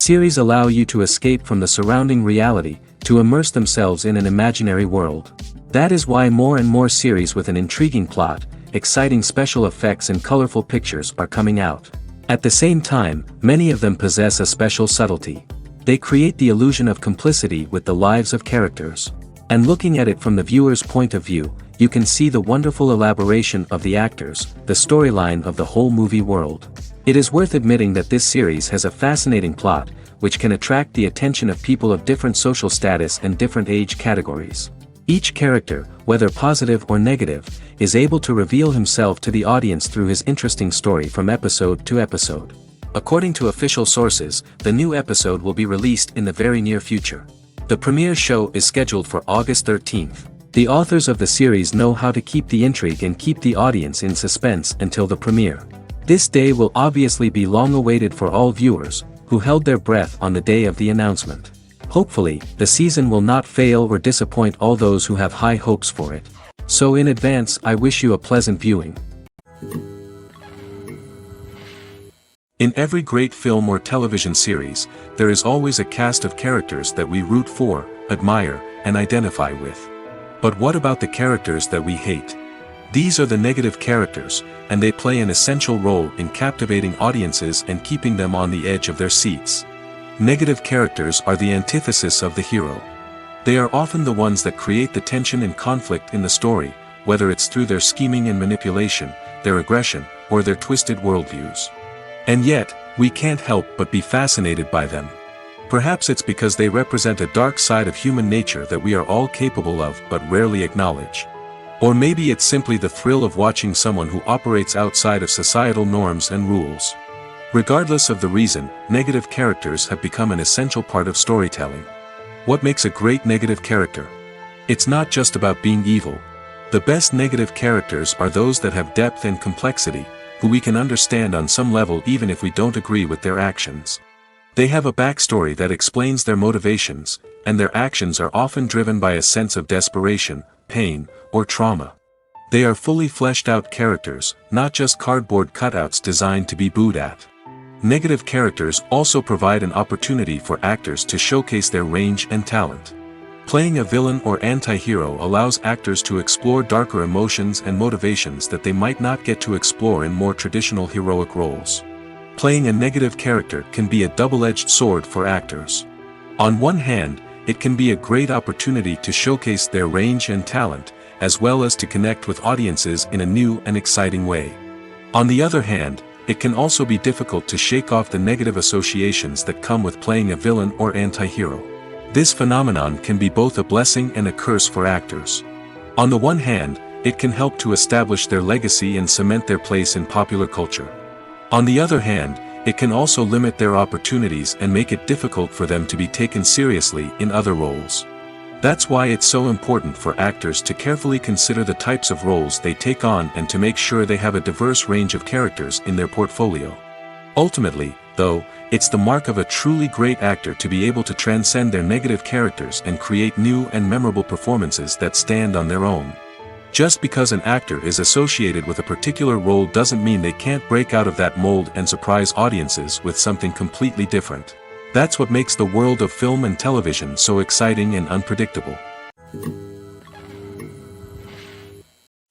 Series allow you to escape from the surrounding reality, to immerse themselves in an imaginary world. That is why more and more series with an intriguing plot, exciting special effects and colorful pictures are coming out. At the same time, many of them possess a special subtlety. They create the illusion of complicity with the lives of characters. And looking at it from the viewer's point of view, you can see the wonderful elaboration of the actors, the storyline of the whole movie world. It is worth admitting that this series has a fascinating plot, which can attract the attention of people of different social status and different age categories. Each character, whether positive or negative, is able to reveal himself to the audience through his interesting story from episode to episode. According to official sources, the new episode will be released in the very near future. The premiere show is scheduled for August 13th. The authors of the series know how to keep the intrigue and keep the audience in suspense until the premiere. This day will obviously be long awaited for all viewers, who held their breath on the day of the announcement. Hopefully, the season will not fail or disappoint all those who have high hopes for it. So in advance, I wish you a pleasant viewing. In every great film or television series, there is always a cast of characters that we root for, admire, and identify with. But what about the characters that we hate? These are the negative characters, and they play an essential role in captivating audiences and keeping them on the edge of their seats. Negative characters are the antithesis of the hero. They are often the ones that create the tension and conflict in the story, whether it's through their scheming and manipulation, their aggression, or their twisted worldviews. And yet, we can't help but be fascinated by them. Perhaps it's because they represent a dark side of human nature that we are all capable of but rarely acknowledge. Or maybe it's simply the thrill of watching someone who operates outside of societal norms and rules. Regardless of the reason, negative characters have become an essential part of storytelling. What makes a great negative character? It's not just about being evil. The best negative characters are those that have depth and complexity, who we can understand on some level even if we don't agree with their actions. They have a backstory that explains their motivations, and their actions are often driven by a sense of desperation, pain, or trauma. They are fully fleshed out characters, not just cardboard cutouts designed to be booed at. Negative characters also provide an opportunity for actors to showcase their range and talent. Playing a villain or anti-hero allows actors to explore darker emotions and motivations that they might not get to explore in more traditional heroic roles. Playing a negative character can be a double-edged sword for actors. On one hand, it can be a great opportunity to showcase their range and talent, as well as to connect with audiences in a new and exciting way. On the other hand, it can also be difficult to shake off the negative associations that come with playing a villain or anti-hero. This phenomenon can be both a blessing and a curse for actors. On the one hand, it can help to establish their legacy and cement their place in popular culture. On the other hand, it can also limit their opportunities and make it difficult for them to be taken seriously in other roles. That's why it's so important for actors to carefully consider the types of roles they take on and to make sure they have a diverse range of characters in their portfolio. Ultimately, though, it's the mark of a truly great actor to be able to transcend their negative characters and create new and memorable performances that stand on their own. Just because an actor is associated with a particular role doesn't mean they can't break out of that mold and surprise audiences with something completely different. That's what makes the world of film and television so exciting and unpredictable.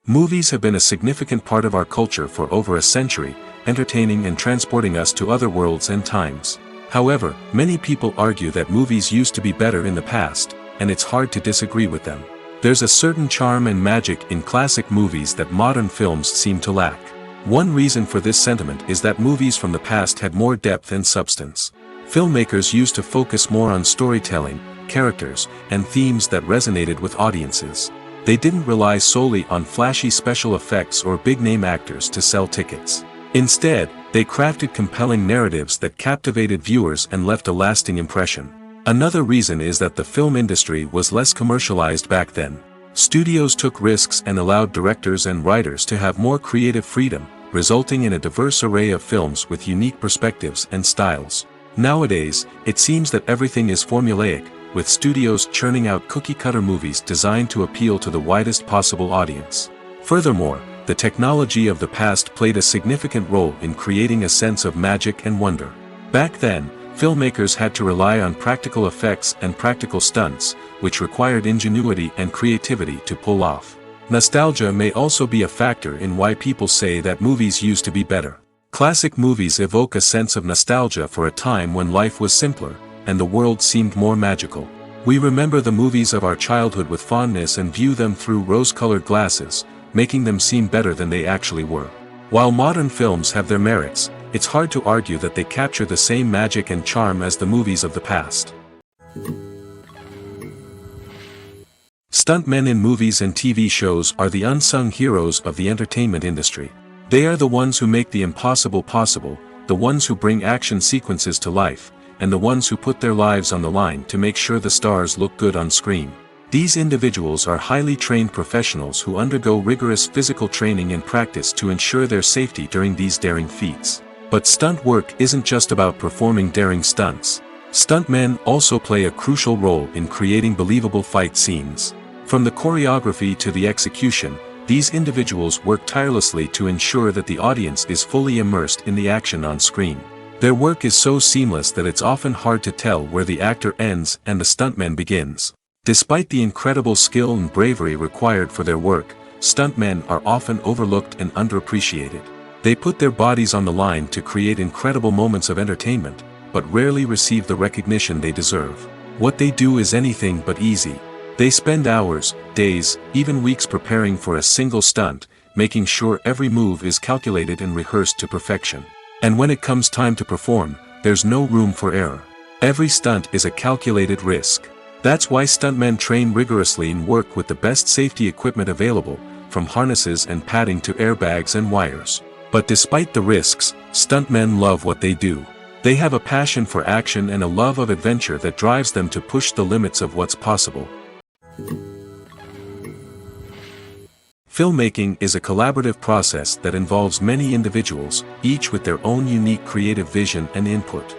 Movies have been a significant part of our culture for over a century, entertaining and transporting us to other worlds and times. However, many people argue that movies used to be better in the past, and it's hard to disagree with them. There's a certain charm and magic in classic movies that modern films seem to lack. One reason for this sentiment is that movies from the past had more depth and substance. Filmmakers used to focus more on storytelling, characters, and themes that resonated with audiences. They didn't rely solely on flashy special effects or big-name actors to sell tickets. Instead, they crafted compelling narratives that captivated viewers and left a lasting impression. Another reason is that the film industry was less commercialized back then. Studios took risks and allowed directors and writers to have more creative freedom, resulting in a diverse array of films with unique perspectives and styles. Nowadays, it seems that everything is formulaic, with studios churning out cookie-cutter movies designed to appeal to the widest possible audience. Furthermore, the technology of the past played a significant role in creating a sense of magic and wonder. Back then, filmmakers had to rely on practical effects and practical stunts, which required ingenuity and creativity to pull off. Nostalgia may also be a factor in why people say that movies used to be better. Classic movies evoke a sense of nostalgia for a time when life was simpler, and the world seemed more magical. We remember the movies of our childhood with fondness and view them through rose-colored glasses, making them seem better than they actually were. While modern films have their merits, it's hard to argue that they capture the same magic and charm as the movies of the past. Stuntmen in movies and TV shows are the unsung heroes of the entertainment industry. They are the ones who make the impossible possible, the ones who bring action sequences to life, and the ones who put their lives on the line to make sure the stars look good on screen. These individuals are highly trained professionals who undergo rigorous physical training and practice to ensure their safety during these daring feats. But stunt work isn't just about performing daring stunts. Stuntmen also play a crucial role in creating believable fight scenes. From the choreography to the execution, these individuals work tirelessly to ensure that the audience is fully immersed in the action on screen. Their work is so seamless that it's often hard to tell where the actor ends and the stuntman begins. Despite the incredible skill and bravery required for their work, stuntmen are often overlooked and underappreciated. They put their bodies on the line to create incredible moments of entertainment, but rarely receive the recognition they deserve. What they do is anything but easy. They spend hours, days, even weeks preparing for a single stunt, making sure every move is calculated and rehearsed to perfection. And when it comes time to perform, there's no room for error. Every stunt is a calculated risk. That's why stuntmen train rigorously and work with the best safety equipment available, from harnesses and padding to airbags and wires. But despite the risks, stuntmen love what they do. They have a passion for action and a love of adventure that drives them to push the limits of what's possible. Filmmaking is a collaborative process that involves many individuals, each with their own unique creative vision and input.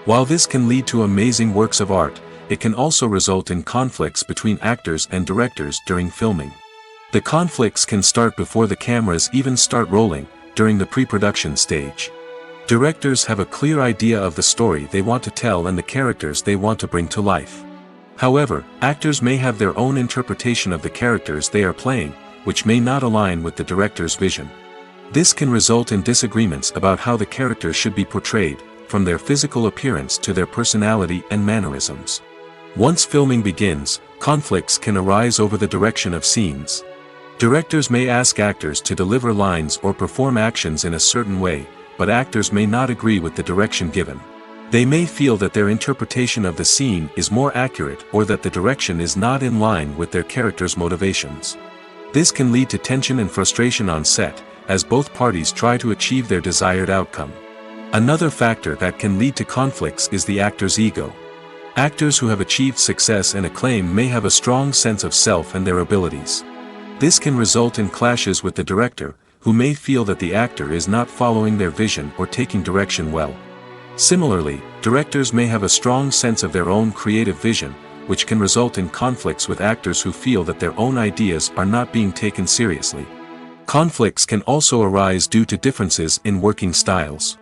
While this can lead to amazing works of art, it can also result in conflicts between actors and directors during filming. The conflicts can start before the cameras even start rolling, during the pre-production stage. Directors have a clear idea of the story they want to tell and the characters they want to bring to life. However, actors may have their own interpretation of the characters they are playing, which may not align with the director's vision. This can result in disagreements about how the characters should be portrayed, from their physical appearance to their personality and mannerisms. Once filming begins, conflicts can arise over the direction of scenes. Directors may ask actors to deliver lines or perform actions in a certain way, but actors may not agree with the direction given. They may feel that their interpretation of the scene is more accurate or that the direction is not in line with their character's motivations. This can lead to tension and frustration on set, as both parties try to achieve their desired outcome. Another factor that can lead to conflicts is the actor's ego. Actors who have achieved success and acclaim may have a strong sense of self and their abilities. This can result in clashes with the director, who may feel that the actor is not following their vision or taking direction well. Similarly, directors may have a strong sense of their own creative vision, which can result in conflicts with actors who feel that their own ideas are not being taken seriously. Conflicts can also arise due to differences in working styles.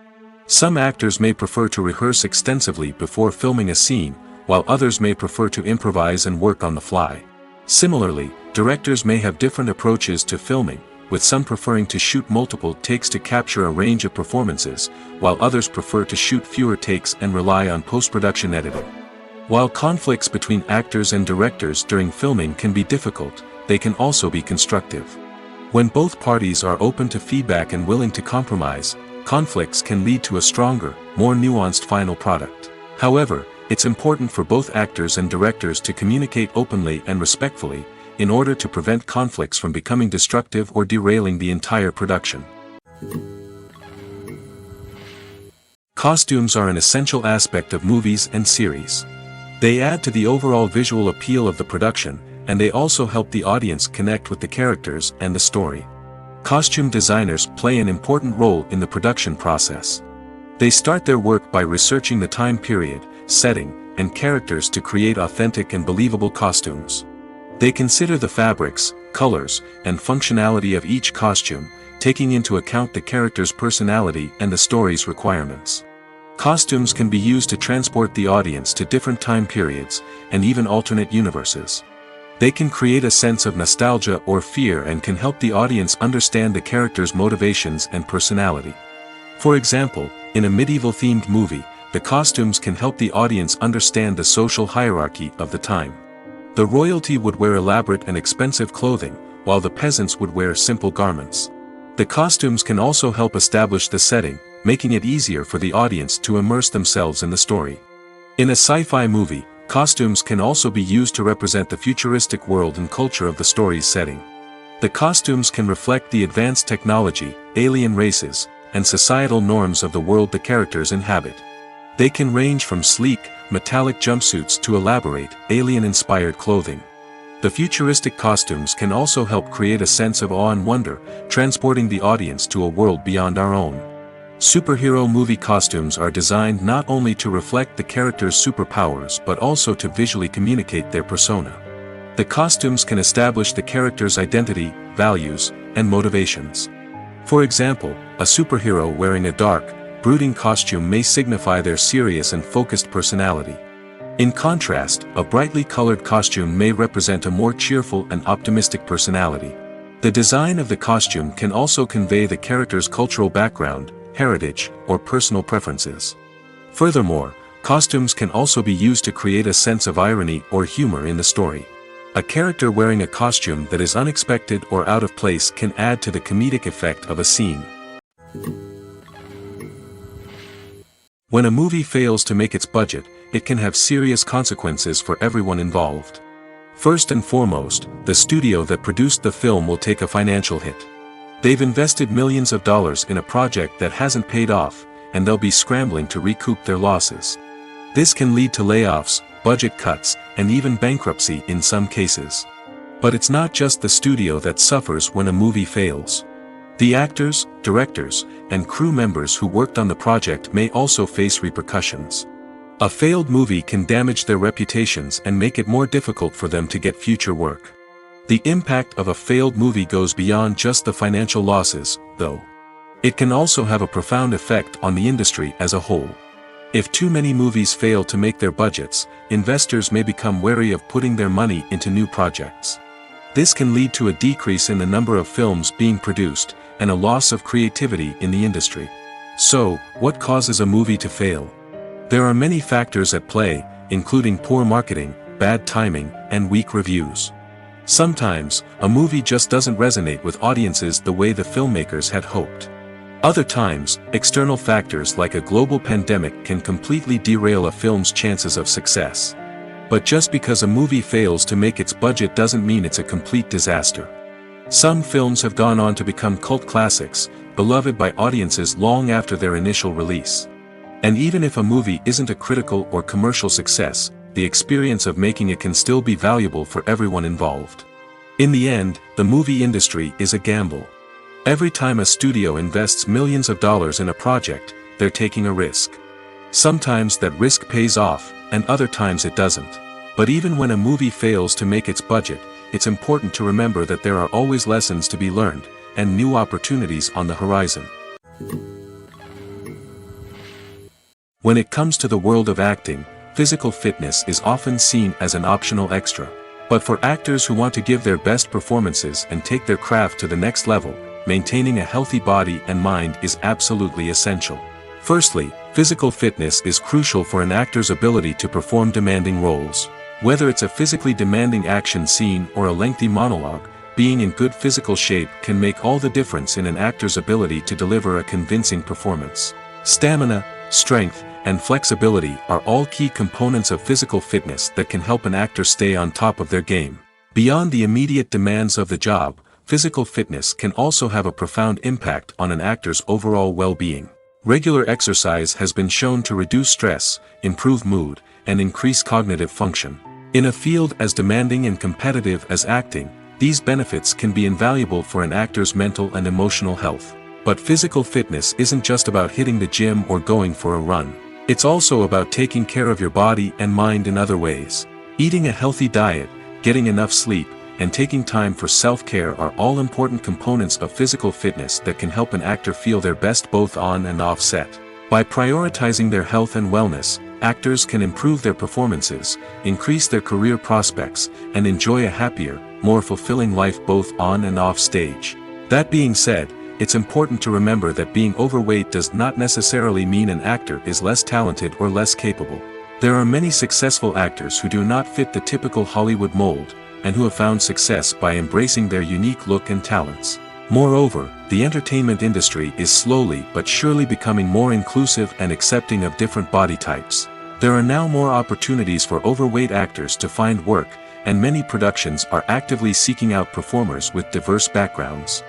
Some actors may prefer to rehearse extensively before filming a scene, while others may prefer to improvise and work on the fly. Similarly, directors may have different approaches to filming, with some preferring to shoot multiple takes to capture a range of performances, while others prefer to shoot fewer takes and rely on post-production editing. While conflicts between actors and directors during filming can be difficult, they can also be constructive. When both parties are open to feedback and willing to compromise, conflicts can lead to a stronger, more nuanced final product. However, it's important for both actors and directors to communicate openly and respectfully, in order to prevent conflicts from becoming destructive or derailing the entire production. Costumes are an essential aspect of movies and series. They add to the overall visual appeal of the production, and they also help the audience connect with the characters and the story. Costume designers play an important role in the production process. They start their work by researching the time period, setting, and characters to create authentic and believable costumes. They consider the fabrics, colors, and functionality of each costume, taking into account the character's personality and the story's requirements. Costumes can be used to transport the audience to different time periods, and even alternate universes. They can create a sense of nostalgia or fear and can help the audience understand the character's motivations and personality. For example, in a medieval-themed movie, the costumes can help the audience understand the social hierarchy of the time. The royalty would wear elaborate and expensive clothing, while the peasants would wear simple garments. The costumes can also help establish the setting, making it easier for the audience to immerse themselves in the story. In a sci-fi movie, costumes can also be used to represent the futuristic world and culture of the story's setting. The costumes can reflect the advanced technology, alien races, and societal norms of the world the characters inhabit. They can range from sleek, metallic jumpsuits to elaborate, alien-inspired clothing. The futuristic costumes can also help create a sense of awe and wonder, transporting the audience to a world beyond our own. Superhero movie costumes are designed not only to reflect the character's superpowers but also to visually communicate their persona. The costumes can establish the character's identity, values, and motivations. For example, a superhero wearing a dark, brooding costume may signify their serious and focused personality. In contrast, a brightly colored costume may represent a more cheerful and optimistic personality. The design of the costume can also convey the character's cultural background, heritage, or personal preferences. Furthermore, costumes can also be used to create a sense of irony or humor in the story. A character wearing a costume that is unexpected or out of place can add to the comedic effect of a scene. When a movie fails to make its budget, it can have serious consequences for everyone involved. First and foremost, the studio that produced the film will take a financial hit. They've invested millions of dollars in a project that hasn't paid off, and they'll be scrambling to recoup their losses. This can lead to layoffs, budget cuts, and even bankruptcy in some cases. But it's not just the studio that suffers when a movie fails. The actors, directors, and crew members who worked on the project may also face repercussions. A failed movie can damage their reputations and make it more difficult for them to get future work. The impact of a failed movie goes beyond just the financial losses, though. It can also have a profound effect on the industry as a whole. If too many movies fail to make their budgets, investors may become wary of putting their money into new projects. This can lead to a decrease in the number of films being produced, and a loss of creativity in the industry. So, what causes a movie to fail? There are many factors at play, including poor marketing, bad timing, and weak reviews. Sometimes, a movie just doesn't resonate with audiences the way the filmmakers had hoped. Other times, external factors like a global pandemic can completely derail a film's chances of success. But just because a movie fails to make its budget doesn't mean it's a complete disaster. Some films have gone on to become cult classics, beloved by audiences long after their initial release. And even if a movie isn't a critical or commercial success, the experience of making it can still be valuable for everyone involved. In the end, the movie industry is a gamble. Every time a studio invests millions of dollars in a project, they're taking a risk. Sometimes that risk pays off, and other times it doesn't. But even when a movie fails to make its budget, it's important to remember that there are always lessons to be learned, and new opportunities on the horizon. When it comes to the world of acting, physical fitness is often seen as an optional extra. But for actors who want to give their best performances and take their craft to the next level, maintaining a healthy body and mind is absolutely essential. Firstly, physical fitness is crucial for an actor's ability to perform demanding roles. Whether it's a physically demanding action scene or a lengthy monologue, being in good physical shape can make all the difference in an actor's ability to deliver a convincing performance. Stamina, strength, and flexibility are all key components of physical fitness that can help an actor stay on top of their game. Beyond the immediate demands of the job, physical fitness can also have a profound impact on an actor's overall well-being. Regular exercise has been shown to reduce stress, improve mood, and increase cognitive function. In a field as demanding and competitive as acting, these benefits can be invaluable for an actor's mental and emotional health. But physical fitness isn't just about hitting the gym or going for a run. It's also about taking care of your body and mind in other ways. Eating a healthy diet, getting enough sleep, and taking time for self-care are all important components of physical fitness that can help an actor feel their best both on and off set. By prioritizing their health and wellness, actors can improve their performances, increase their career prospects, and enjoy a happier, more fulfilling life both on and off stage. That being said, it's important to remember that being overweight does not necessarily mean an actor is less talented or less capable. There are many successful actors who do not fit the typical Hollywood mold, and who have found success by embracing their unique look and talents. Moreover, the entertainment industry is slowly but surely becoming more inclusive and accepting of different body types. There are now more opportunities for overweight actors to find work, and many productions are actively seeking out performers with diverse backgrounds.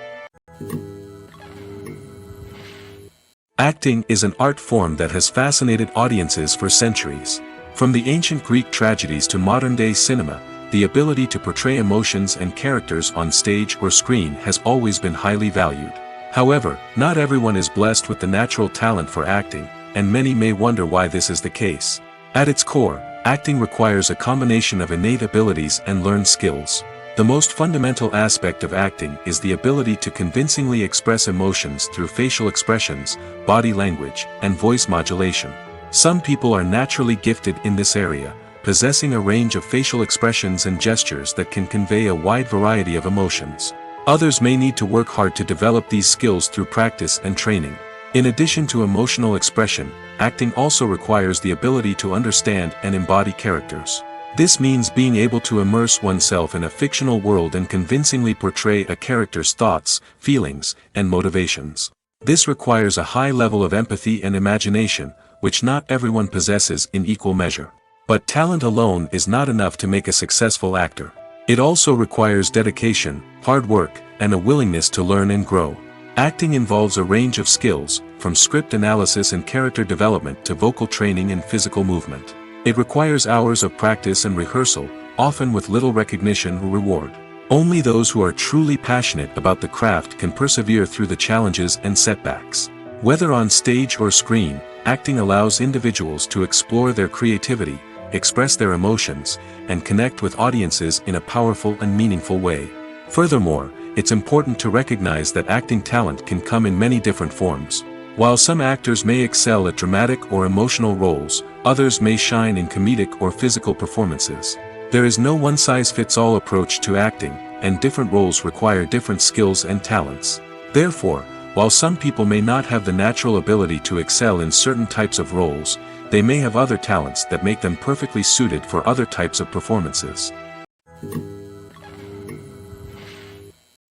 Acting is an art form that has fascinated audiences for centuries. From the ancient Greek tragedies to modern-day cinema, the ability to portray emotions and characters on stage or screen has always been highly valued. However, not everyone is blessed with the natural talent for acting, and many may wonder why this is the case. At its core, acting requires a combination of innate abilities and learned skills. The most fundamental aspect of acting is the ability to convincingly express emotions through facial expressions, body language, and voice modulation. Some people are naturally gifted in this area, possessing a range of facial expressions and gestures that can convey a wide variety of emotions. Others may need to work hard to develop these skills through practice and training. In addition to emotional expression, acting also requires the ability to understand and embody characters. This means being able to immerse oneself in a fictional world and convincingly portray a character's thoughts, feelings, and motivations. This requires a high level of empathy and imagination, which not everyone possesses in equal measure. But talent alone is not enough to make a successful actor. It also requires dedication, hard work, and a willingness to learn and grow. Acting involves a range of skills, from script analysis and character development to vocal training and physical movement. It requires hours of practice and rehearsal, often with little recognition or reward. Only those who are truly passionate about the craft can persevere through the challenges and setbacks. Whether on stage or screen, acting allows individuals to explore their creativity, express their emotions, and connect with audiences in a powerful and meaningful way. Furthermore, it's important to recognize that acting talent can come in many different forms. While some actors may excel at dramatic or emotional roles, others may shine in comedic or physical performances. There is no one-size-fits-all approach to acting, and different roles require different skills and talents. Therefore, while some people may not have the natural ability to excel in certain types of roles, they may have other talents that make them perfectly suited for other types of performances.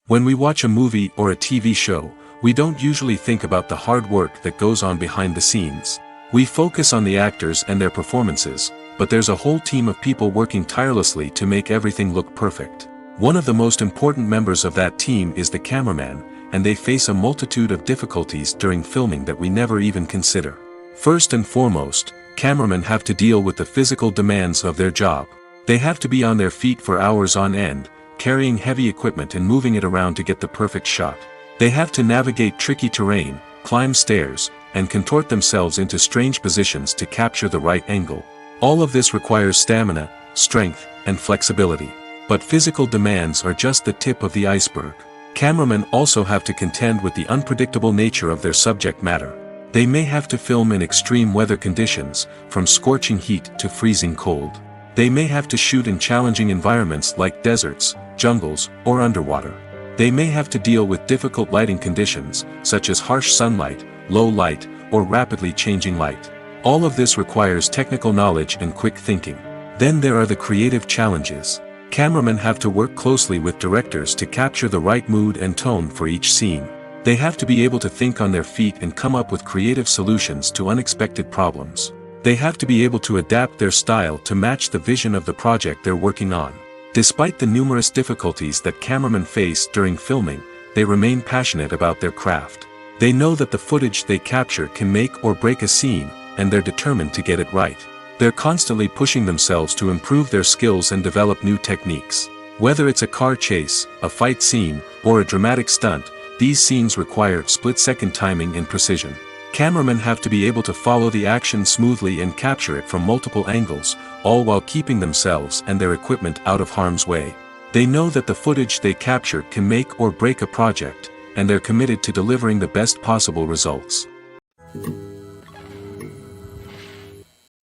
When we watch a movie or a TV show, we don't usually think about the hard work that goes on behind the scenes. We focus on the actors and their performances, but there's a whole team of people working tirelessly to make everything look perfect. One of the most important members of that team is the cameraman, and they face a multitude of difficulties during filming that we never even consider. First and foremost, cameramen have to deal with the physical demands of their job. They have to be on their feet for hours on end, carrying heavy equipment and moving it around to get the perfect shot. They have to navigate tricky terrain, climb stairs, and contort themselves into strange positions to capture the right angle. All of this requires stamina, strength, and flexibility. But physical demands are just the tip of the iceberg. Cameramen also have to contend with the unpredictable nature of their subject matter. They may have to film in extreme weather conditions, from scorching heat to freezing cold. They may have to shoot in challenging environments like deserts, jungles, or underwater. They may have to deal with difficult lighting conditions, such as harsh sunlight, low light, or rapidly changing light. All of this requires technical knowledge and quick thinking. Then there are the creative challenges. Cameramen have to work closely with directors to capture the right mood and tone for each scene. They have to be able to think on their feet and come up with creative solutions to unexpected problems. They have to be able to adapt their style to match the vision of the project they're working on. Despite the numerous difficulties that cameramen face during filming, they remain passionate about their craft. They know that the footage they capture can make or break a scene, and they're determined to get it right. They're constantly pushing themselves to improve their skills and develop new techniques. Whether it's a car chase, a fight scene, or a dramatic stunt, these scenes require split-second timing and precision. Cameramen have to be able to follow the action smoothly and capture it from multiple angles, all while keeping themselves and their equipment out of harm's way. They know that the footage they capture can make or break a project, and they're committed to delivering the best possible results.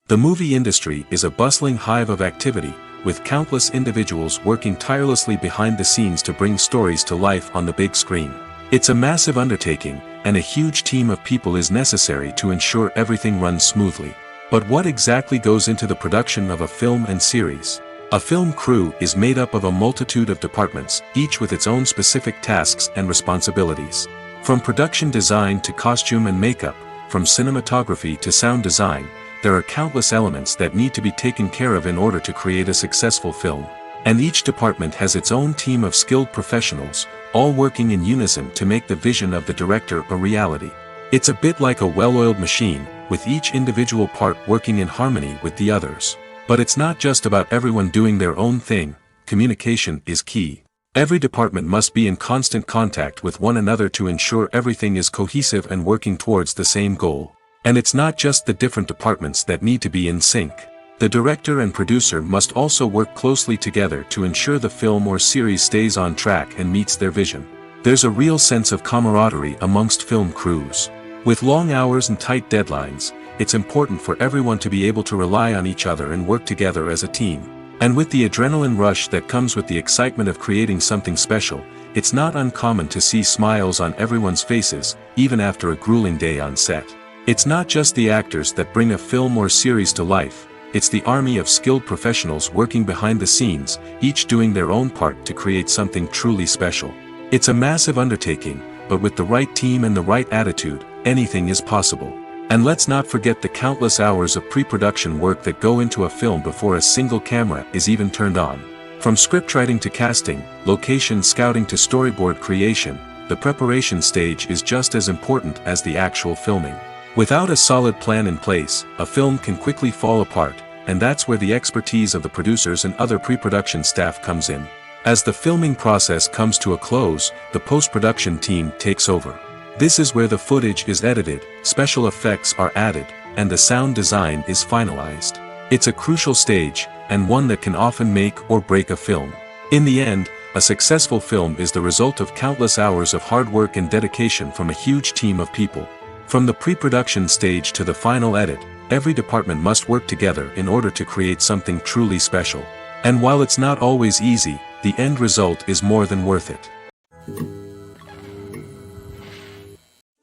The movie industry is a bustling hive of activity, with countless individuals working tirelessly behind the scenes to bring stories to life on the big screen. It's a massive undertaking, and a huge team of people is necessary to ensure everything runs smoothly. But what exactly goes into the production of a film and series? A film crew is made up of a multitude of departments, each with its own specific tasks and responsibilities. From production design to costume and makeup, from cinematography to sound design, there are countless elements that need to be taken care of in order to create a successful film. And each department has its own team of skilled professionals, all working in unison to make the vision of the director a reality. It's a bit like a well-oiled machine, with each individual part working in harmony with the others. But it's not just about everyone doing their own thing. Communication is key. Every department must be in constant contact with one another to ensure everything is cohesive and working towards the same goal. And it's not just the different departments that need to be in sync. The director and producer must also work closely together to ensure the film or series stays on track and meets their vision. There's a real sense of camaraderie amongst film crews. With long hours and tight deadlines, it's important for everyone to be able to rely on each other and work together as a team. And with the adrenaline rush that comes with the excitement of creating something special, it's not uncommon to see smiles on everyone's faces, even after a grueling day on set. It's not just the actors that bring a film or series to life, it's the army of skilled professionals working behind the scenes, each doing their own part to create something truly special. It's a massive undertaking, but with the right team and the right attitude, anything is possible. And let's not forget the countless hours of pre-production work that go into a film before a single camera is even turned on. From scriptwriting to casting, location scouting to storyboard creation, the preparation stage is just as important as the actual filming. Without a solid plan in place, a film can quickly fall apart, and that's where the expertise of the producers and other pre-production staff comes in. As the filming process comes to a close, the post-production team takes over. This is where the footage is edited, special effects are added, and the sound design is finalized. It's a crucial stage, and one that can often make or break a film. In the end, a successful film is the result of countless hours of hard work and dedication from a huge team of people. From the pre-production stage to the final edit, every department must work together in order to create something truly special. And while it's not always easy, the end result is more than worth it.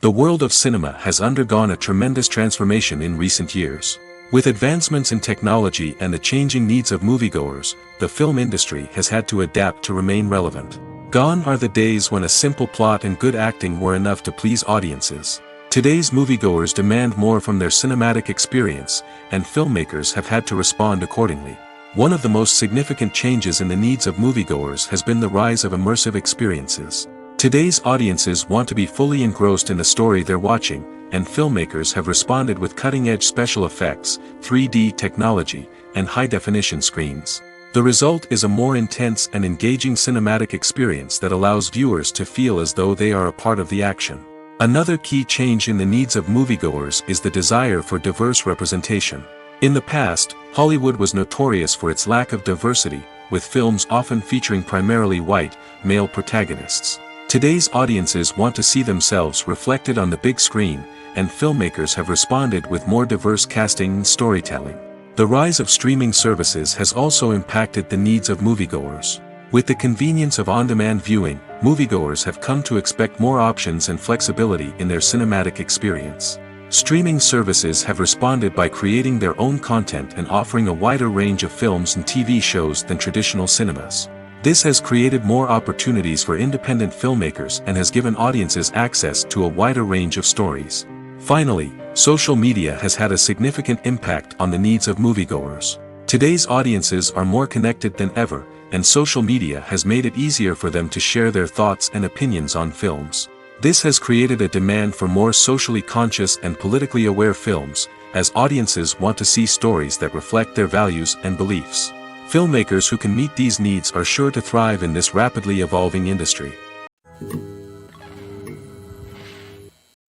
The world of cinema has undergone a tremendous transformation in recent years. With advancements in technology and the changing needs of moviegoers, the film industry has had to adapt to remain relevant. Gone are the days when a simple plot and good acting were enough to please audiences. Today's moviegoers demand more from their cinematic experience, and filmmakers have had to respond accordingly. One of the most significant changes in the needs of moviegoers has been the rise of immersive experiences. Today's audiences want to be fully engrossed in the story they're watching, and filmmakers have responded with cutting-edge special effects, 3D technology, and high-definition screens. The result is a more intense and engaging cinematic experience that allows viewers to feel as though they are a part of the action. Another key change in the needs of moviegoers is the desire for diverse representation. In the past, Hollywood was notorious for its lack of diversity, with films often featuring primarily white, male protagonists. Today's audiences want to see themselves reflected on the big screen, and filmmakers have responded with more diverse casting and storytelling. The rise of streaming services has also impacted the needs of moviegoers. With the convenience of on-demand viewing, moviegoers have come to expect more options and flexibility in their cinematic experience. Streaming services have responded by creating their own content and offering a wider range of films and TV shows than traditional cinemas. This has created more opportunities for independent filmmakers and has given audiences access to a wider range of stories. Finally, social media has had a significant impact on the needs of moviegoers. Today's audiences are more connected than ever, and social media has made it easier for them to share their thoughts and opinions on films. This has created a demand for more socially conscious and politically aware films, as audiences want to see stories that reflect their values and beliefs. Filmmakers who can meet these needs are sure to thrive in this rapidly evolving industry.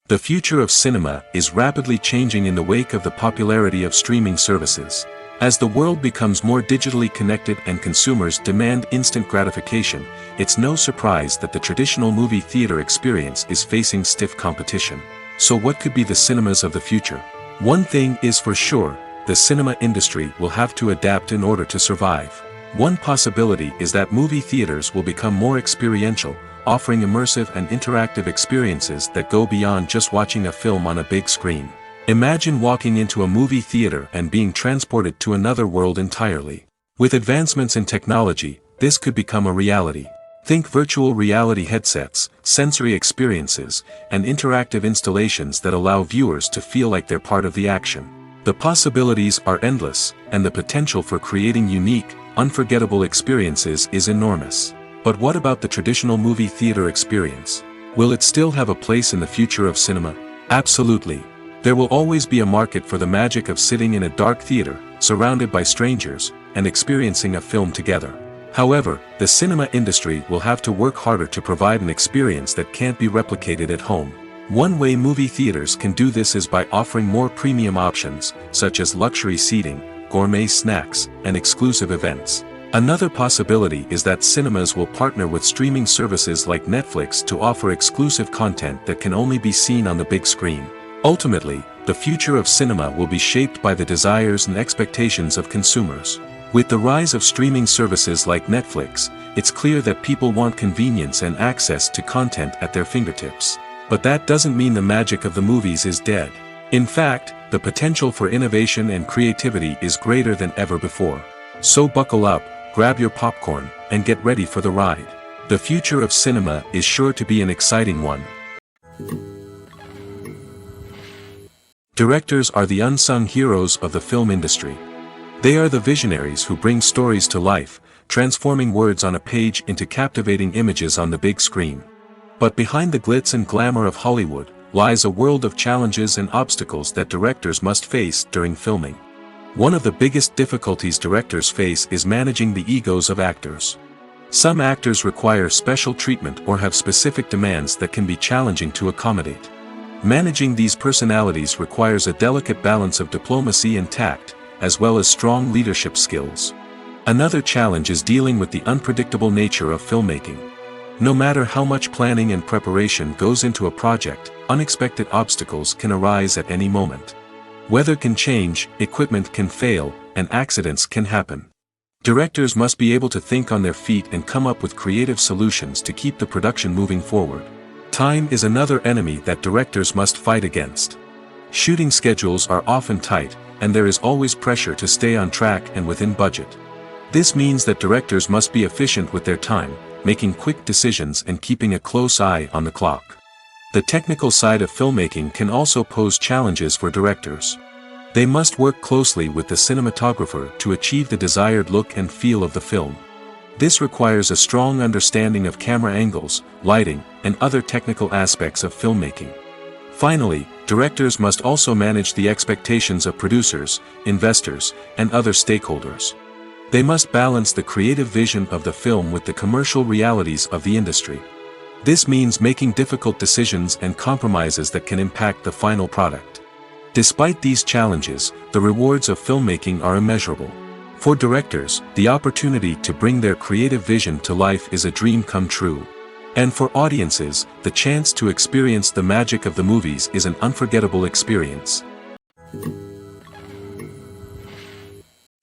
The future of cinema is rapidly changing in the wake of the popularity of streaming services. As the world becomes more digitally connected and consumers demand instant gratification, it's no surprise that the traditional movie theater experience is facing stiff competition. So what could be the cinemas of the future? One thing is for sure, the cinema industry will have to adapt in order to survive. One possibility is that movie theaters will become more experiential, offering immersive and interactive experiences that go beyond just watching a film on a big screen. Imagine walking into a movie theater and being transported to another world entirely. With advancements in technology, this could become a reality. Think virtual reality headsets, sensory experiences, and interactive installations that allow viewers to feel like they're part of the action. The possibilities are endless, and the potential for creating unique, unforgettable experiences is enormous. But what about the traditional movie theater experience? Will it still have a place in the future of cinema? Absolutely. There will always be a market for the magic of sitting in a dark theater, surrounded by strangers, and experiencing a film together. However, the cinema industry will have to work harder to provide an experience that can't be replicated at home. One way movie theaters can do this is by offering more premium options, such as luxury seating, gourmet snacks, and exclusive events. Another possibility is that cinemas will partner with streaming services like Netflix to offer exclusive content that can only be seen on the big screen. Ultimately, the future of cinema will be shaped by the desires and expectations of consumers. With the rise of streaming services like Netflix, it's clear that people want convenience and access to content at their fingertips. But that doesn't mean the magic of the movies is dead. In fact, the potential for innovation and creativity is greater than ever before. So buckle up, grab your popcorn, and get ready for the ride. The future of cinema is sure to be an exciting one. Directors are the unsung heroes of the film industry. They are the visionaries who bring stories to life, transforming words on a page into captivating images on the big screen. But behind the glitz and glamour of Hollywood lies a world of challenges and obstacles that directors must face during filming. One of the biggest difficulties directors face is managing the egos of actors. Some actors require special treatment or have specific demands that can be challenging to accommodate. Managing these personalities requires a delicate balance of diplomacy and tact, as well as strong leadership skills. Another challenge is dealing with the unpredictable nature of filmmaking. No matter how much planning and preparation goes into a project, unexpected obstacles can arise at any moment. Weather can change, equipment can fail, and accidents can happen. Directors must be able to think on their feet and come up with creative solutions to keep the production moving forward. Time is another enemy that directors must fight against. Shooting schedules are often tight, and there is always pressure to stay on track and within budget. This means that directors must be efficient with their time, making quick decisions and keeping a close eye on the clock. The technical side of filmmaking can also pose challenges for directors. They must work closely with the cinematographer to achieve the desired look and feel of the film. This requires a strong understanding of camera angles, lighting, and other technical aspects of filmmaking. Finally, directors must also manage the expectations of producers, investors, and other stakeholders. They must balance the creative vision of the film with the commercial realities of the industry. This means making difficult decisions and compromises that can impact the final product. Despite these challenges, the rewards of filmmaking are immeasurable. For directors, the opportunity to bring their creative vision to life is a dream come true. And for audiences, the chance to experience the magic of the movies is an unforgettable experience.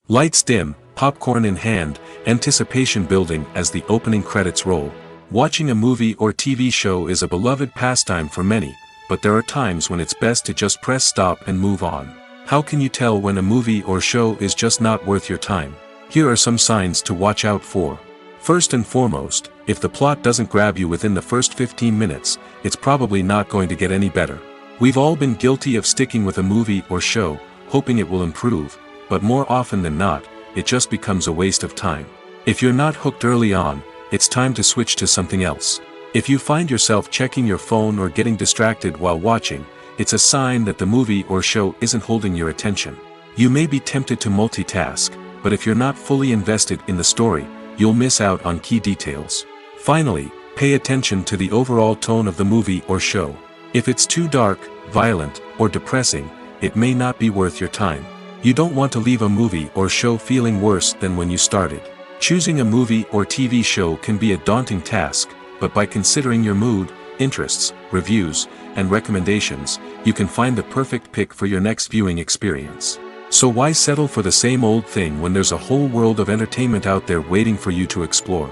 Lights dim, popcorn in hand, anticipation building as the opening credits roll. Watching a movie or TV show is a beloved pastime for many, but there are times when it's best to just press stop and move on. How can you tell when a movie or show is just not worth your time? Here are some signs to watch out for. First and foremost, if the plot doesn't grab you within the first 15 minutes, it's probably not going to get any better. We've all been guilty of sticking with a movie or show, hoping it will improve, but more often than not, it just becomes a waste of time. If you're not hooked early on, it's time to switch to something else. If you find yourself checking your phone or getting distracted while watching, it's a sign that the movie or show isn't holding your attention. You may be tempted to multitask, but if you're not fully invested in the story, you'll miss out on key details. Finally, pay attention to the overall tone of the movie or show. If it's too dark, violent, or depressing, it may not be worth your time. You don't want to leave a movie or show feeling worse than when you started. Choosing a movie or TV show can be a daunting task, but by considering your mood, interests, reviews, and recommendations, you can find the perfect pick for your next viewing experience. So why settle for the same old thing when there's a whole world of entertainment out there waiting for you to explore?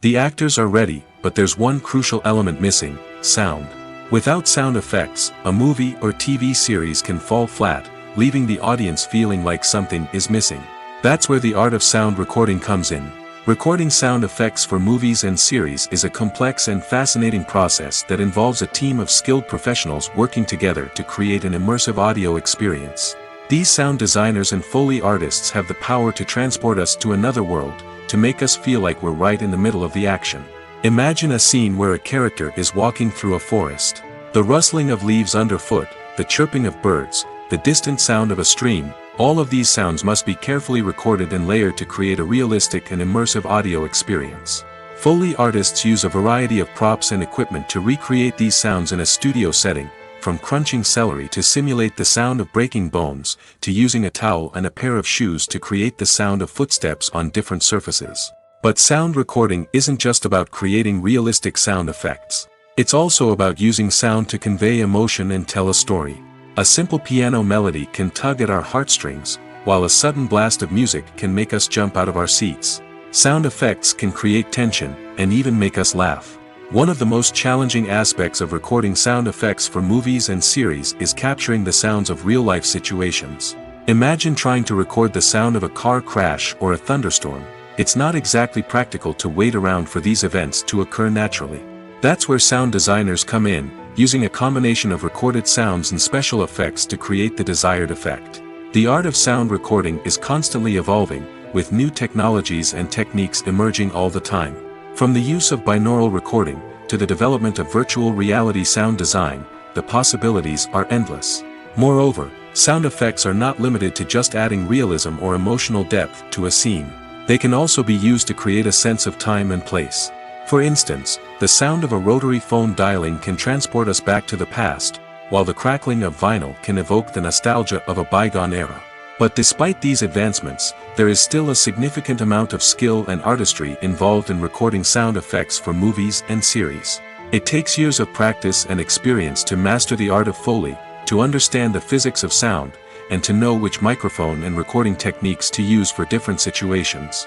The actors are ready, but there's one crucial element missing: sound. Without sound effects, a movie or TV series can fall flat, leaving the audience feeling like something is missing. That's where the art of sound recording comes in. Recording sound effects for movies and series is a complex and fascinating process that involves a team of skilled professionals working together to create an immersive audio experience. These sound designers and Foley artists have the power to transport us to another world, to make us feel like we're right in the middle of the action. Imagine a scene where a character is walking through a forest. The rustling of leaves underfoot, the chirping of birds, the distant sound of a stream, all of these sounds must be carefully recorded and layered to create a realistic and immersive audio experience. Foley artists use a variety of props and equipment to recreate these sounds in a studio setting, from crunching celery to simulate the sound of breaking bones, to using a towel and a pair of shoes to create the sound of footsteps on different surfaces. But sound recording isn't just about creating realistic sound effects. It's also about using sound to convey emotion and tell a story. A simple piano melody can tug at our heartstrings, while a sudden blast of music can make us jump out of our seats. Sound effects can create tension, and even make us laugh. One of the most challenging aspects of recording sound effects for movies and series is capturing the sounds of real-life situations. Imagine trying to record the sound of a car crash or a thunderstorm. It's not exactly practical to wait around for these events to occur naturally. That's where sound designers come in, using a combination of recorded sounds and special effects to create the desired effect. The art of sound recording is constantly evolving, with new technologies and techniques emerging all the time. From the use of binaural recording, to the development of virtual reality sound design, the possibilities are endless. Moreover, sound effects are not limited to just adding realism or emotional depth to a scene. They can also be used to create a sense of time and place. For instance, the sound of a rotary phone dialing can transport us back to the past, while the crackling of vinyl can evoke the nostalgia of a bygone era. But despite these advancements, there is still a significant amount of skill and artistry involved in recording sound effects for movies and series. It takes years of practice and experience to master the art of Foley, to understand the physics of sound, and to know which microphone and recording techniques to use for different situations.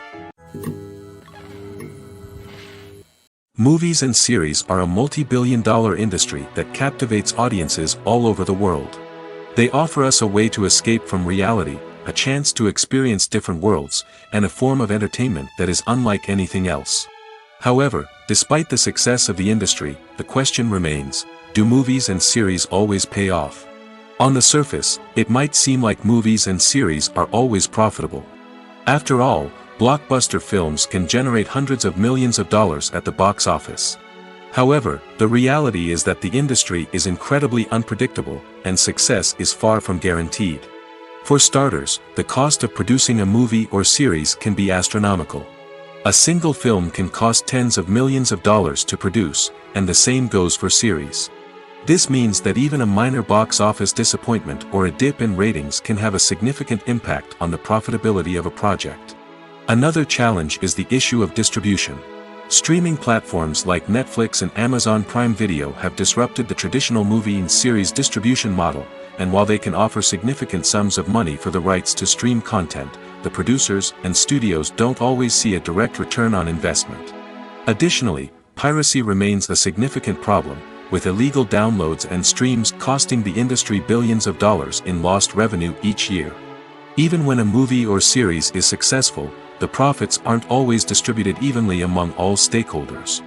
Movies and series are a multi-billion-dollar industry that captivates audiences all over the world. They offer us a way to escape from reality, a chance to experience different worlds, and a form of entertainment that is unlike anything else. However, despite the success of the industry, the question remains: do movies and series always pay off? On the surface, it might seem like movies and series are always profitable. After all, blockbuster films can generate hundreds of millions of dollars at the box office. However, the reality is that the industry is incredibly unpredictable, and success is far from guaranteed. For starters, the cost of producing a movie or series can be astronomical. A single film can cost tens of millions of dollars to produce, and the same goes for series. This means that even a minor box office disappointment or a dip in ratings can have a significant impact on the profitability of a project. Another challenge is the issue of distribution. Streaming platforms like Netflix and Amazon Prime Video have disrupted the traditional movie and series distribution model, and while they can offer significant sums of money for the rights to stream content, the producers and studios don't always see a direct return on investment. Additionally, piracy remains a significant problem, with illegal downloads and streams costing the industry billions of dollars in lost revenue each year. Even when a movie or series is successful, the profits aren't always distributed evenly among all stakeholders.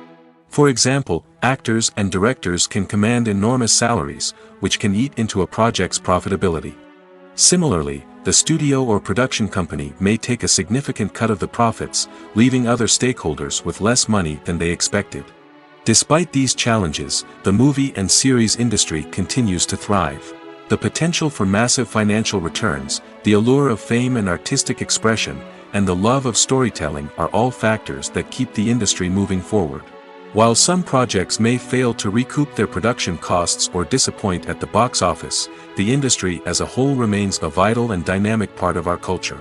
For example, actors and directors can command enormous salaries, which can eat into a project's profitability. Similarly, the studio or production company may take a significant cut of the profits, leaving other stakeholders with less money than they expected. Despite these challenges, the movie and series industry continues to thrive. The potential for massive financial returns, the allure of fame and artistic expression, and the love of storytelling are all factors that keep the industry moving forward. While some projects may fail to recoup their production costs or disappoint at the box office, the industry as a whole remains a vital and dynamic part of our culture.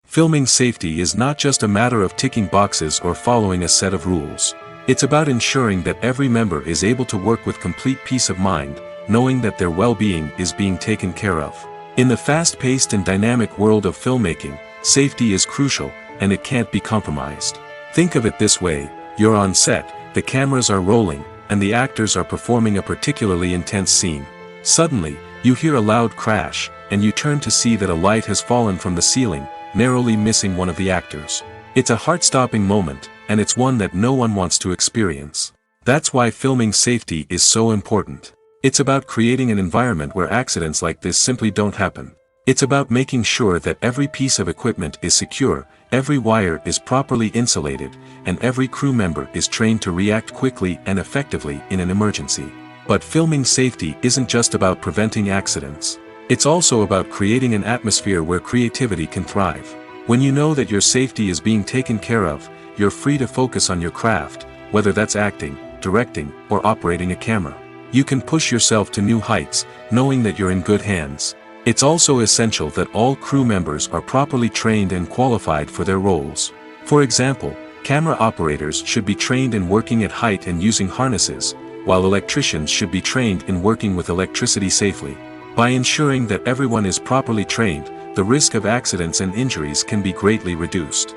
Filming safety is not just a matter of ticking boxes or following a set of rules. It's about ensuring that every member is able to work with complete peace of mind, knowing that their well-being is being taken care of. In the fast-paced and dynamic world of filmmaking, safety is crucial, and it can't be compromised. Think of it this way: you're on set, the cameras are rolling, and the actors are performing a particularly intense scene. Suddenly, you hear a loud crash, and you turn to see that a light has fallen from the ceiling, narrowly missing one of the actors. It's a heart-stopping moment, and it's one that no one wants to experience. That's why filming safety is so important. It's about creating an environment where accidents like this simply don't happen. It's about making sure that every piece of equipment is secure, every wire is properly insulated, and every crew member is trained to react quickly and effectively in an emergency. But filming safety isn't just about preventing accidents. It's also about creating an atmosphere where creativity can thrive. When you know that your safety is being taken care of, you're free to focus on your craft, whether that's acting, directing, or operating a camera. You can push yourself to new heights, knowing that you're in good hands. It's also essential that all crew members are properly trained and qualified for their roles. For example, camera operators should be trained in working at height and using harnesses, while electricians should be trained in working with electricity safely. By ensuring that everyone is properly trained, the risk of accidents and injuries can be greatly reduced.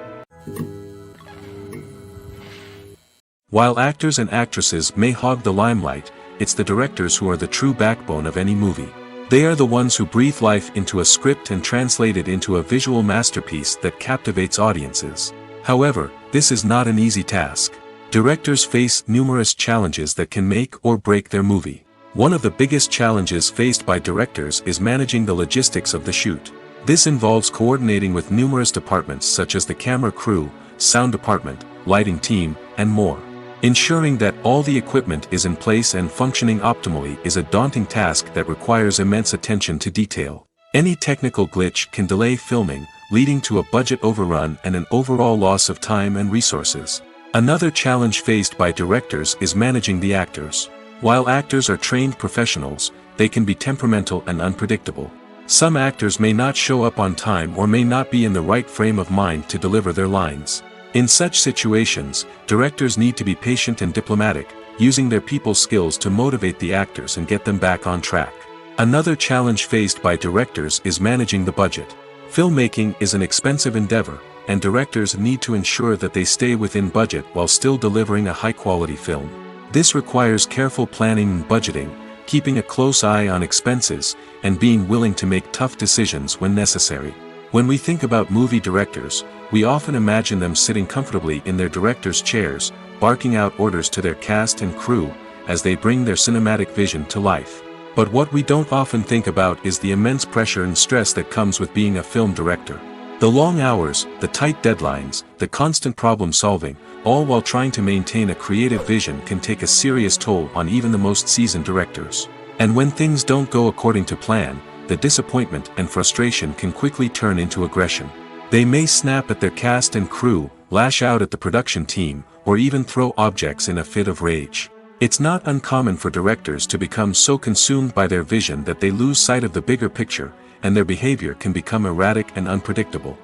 While actors and actresses may hog the limelight, it's the directors who are the true backbone of any movie. They are the ones who breathe life into a script and translate it into a visual masterpiece that captivates audiences. However, this is not an easy task. Directors face numerous challenges that can make or break their movie. One of the biggest challenges faced by directors is managing the logistics of the shoot. This involves coordinating with numerous departments such as the camera crew, sound department, lighting team, and more. Ensuring that all the equipment is in place and functioning optimally is a daunting task that requires immense attention to detail. Any technical glitch can delay filming, leading to a budget overrun and an overall loss of time and resources. Another challenge faced by directors is managing the actors. While actors are trained professionals, they can be temperamental and unpredictable. Some actors may not show up on time or may not be in the right frame of mind to deliver their lines. In such situations, directors need to be patient and diplomatic, using their people skills to motivate the actors and get them back on track. Another challenge faced by directors is managing the budget. Filmmaking is an expensive endeavor, and directors need to ensure that they stay within budget while still delivering a high-quality film. This requires careful planning and budgeting, keeping a close eye on expenses, and being willing to make tough decisions when necessary. When we think about movie directors, we often imagine them sitting comfortably in their director's chairs, barking out orders to their cast and crew, as they bring their cinematic vision to life. But what we don't often think about is the immense pressure and stress that comes with being a film director. The long hours, the tight deadlines, the constant problem solving, all while trying to maintain a creative vision can take a serious toll on even the most seasoned directors. And when things don't go according to plan, the disappointment and frustration can quickly turn into aggression. They may snap at their cast and crew, lash out at the production team, or even throw objects in a fit of rage. It's not uncommon for directors to become so consumed by their vision that they lose sight of the bigger picture, and their behavior can become erratic and unpredictable.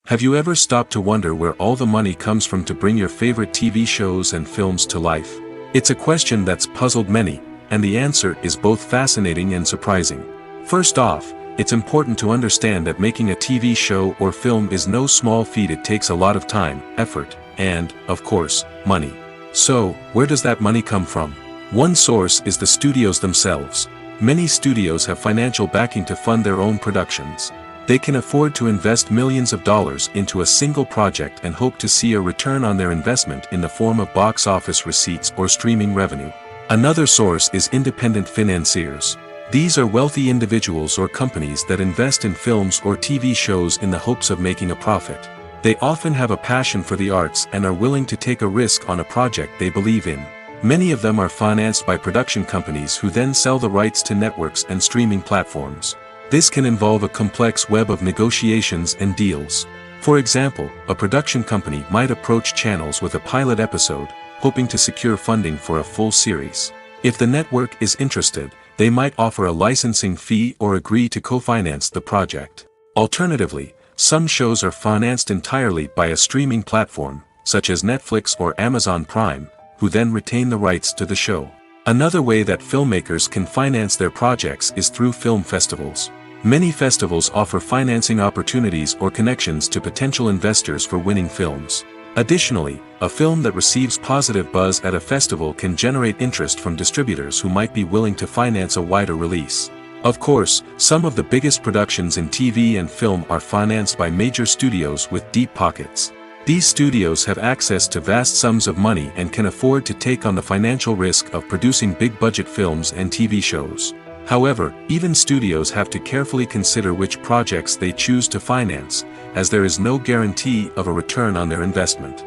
Have you ever stopped to wonder where all the money comes from to bring your favorite TV shows and films to life? It's a question that's puzzled many, and the answer is both fascinating and surprising. First off, it's important to understand that making a TV show or film is no small feat. It takes a lot of time, effort, and, of course, money. So, where does that money come from? One source is the studios themselves. Many studios have financial backing to fund their own productions. They can afford to invest millions of dollars into a single project and hope to see a return on their investment in the form of box office receipts or streaming revenue. Another source is independent financiers. These are wealthy individuals or companies that invest in films or TV shows in the hopes of making a profit. They often have a passion for the arts and are willing to take a risk on a project they believe in. Many of them are financed by production companies who then sell the rights to networks and streaming platforms. This can involve a complex web of negotiations and deals. For example, a production company might approach channels with a pilot episode, hoping to secure funding for a full series. If the network is interested, they might offer a licensing fee or agree to co-finance the project. Alternatively, some shows are financed entirely by a streaming platform, such as Netflix or Amazon Prime, who then retain the rights to the show. Another way that filmmakers can finance their projects is through film festivals. Many festivals offer financing opportunities or connections to potential investors for winning films. Additionally, a film that receives positive buzz at a festival can generate interest from distributors who might be willing to finance a wider release. Of course, some of the biggest productions in TV and film are financed by major studios with deep pockets. These studios have access to vast sums of money and can afford to take on the financial risk of producing big-budget films and TV shows. However, even studios have to carefully consider which projects they choose to finance, as there is no guarantee of a return on their investment.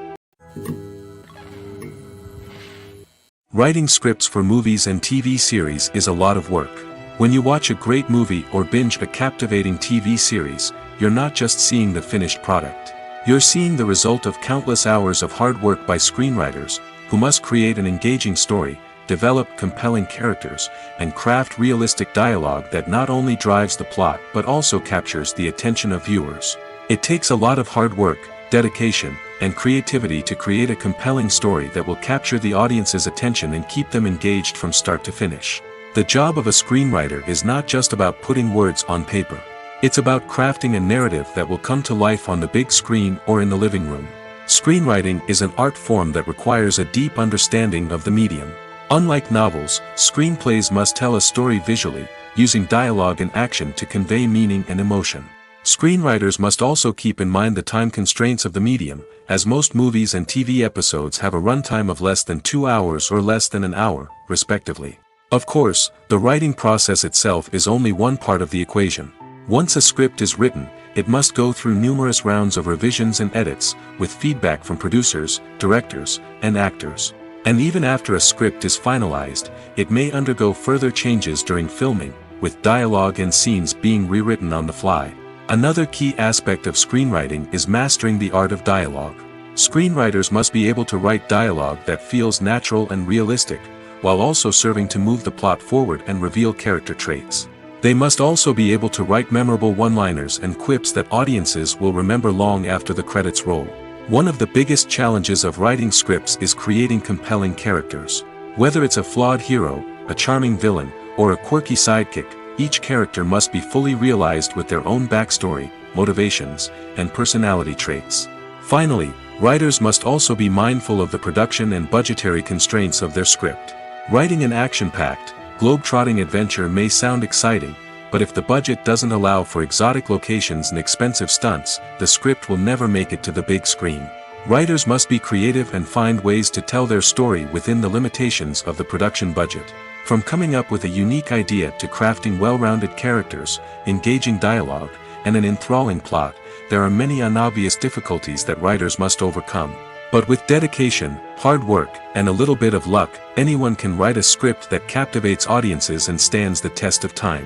Writing scripts for movies and TV series is a lot of work. When you watch a great movie or binge a captivating TV series, you're not just seeing the finished product. You're seeing the result of countless hours of hard work by screenwriters, who must create an engaging story, develop compelling characters, and craft realistic dialogue that not only drives the plot but also captures the attention of viewers. It takes a lot of hard work, dedication, and creativity to create a compelling story that will capture the audience's attention and keep them engaged from start to finish. The job of a screenwriter is not just about putting words on paper. It's about crafting a narrative that will come to life on the big screen or in the living room. Screenwriting is an art form that requires a deep understanding of the medium. Unlike novels, screenplays must tell a story visually, using dialogue and action to convey meaning and emotion. Screenwriters must also keep in mind the time constraints of the medium, as most movies and TV episodes have a runtime of less than 2 hours or less than an hour, respectively. Of course, the writing process itself is only one part of the equation. Once a script is written, it must go through numerous rounds of revisions and edits, with feedback from producers, directors, and actors. And even after a script is finalized, it may undergo further changes during filming, with dialogue and scenes being rewritten on the fly. Another key aspect of screenwriting is mastering the art of dialogue. Screenwriters must be able to write dialogue that feels natural and realistic, while also serving to move the plot forward and reveal character traits. They must also be able to write memorable one-liners and quips that audiences will remember long after the credits roll. One of the biggest challenges of writing scripts is creating compelling characters. Whether it's a flawed hero, a charming villain, or a quirky sidekick, each character must be fully realized with their own backstory, motivations, and personality traits. Finally, writers must also be mindful of the production and budgetary constraints of their script. Writing an action-packed, globe-trotting adventure may sound exciting, but if the budget doesn't allow for exotic locations and expensive stunts, the script will never make it to the big screen. Writers must be creative and find ways to tell their story within the limitations of the production budget. From coming up with a unique idea to crafting well-rounded characters, engaging dialogue, and an enthralling plot, there are many unobvious difficulties that writers must overcome. But with dedication, hard work, and a little bit of luck, anyone can write a script that captivates audiences and stands the test of time.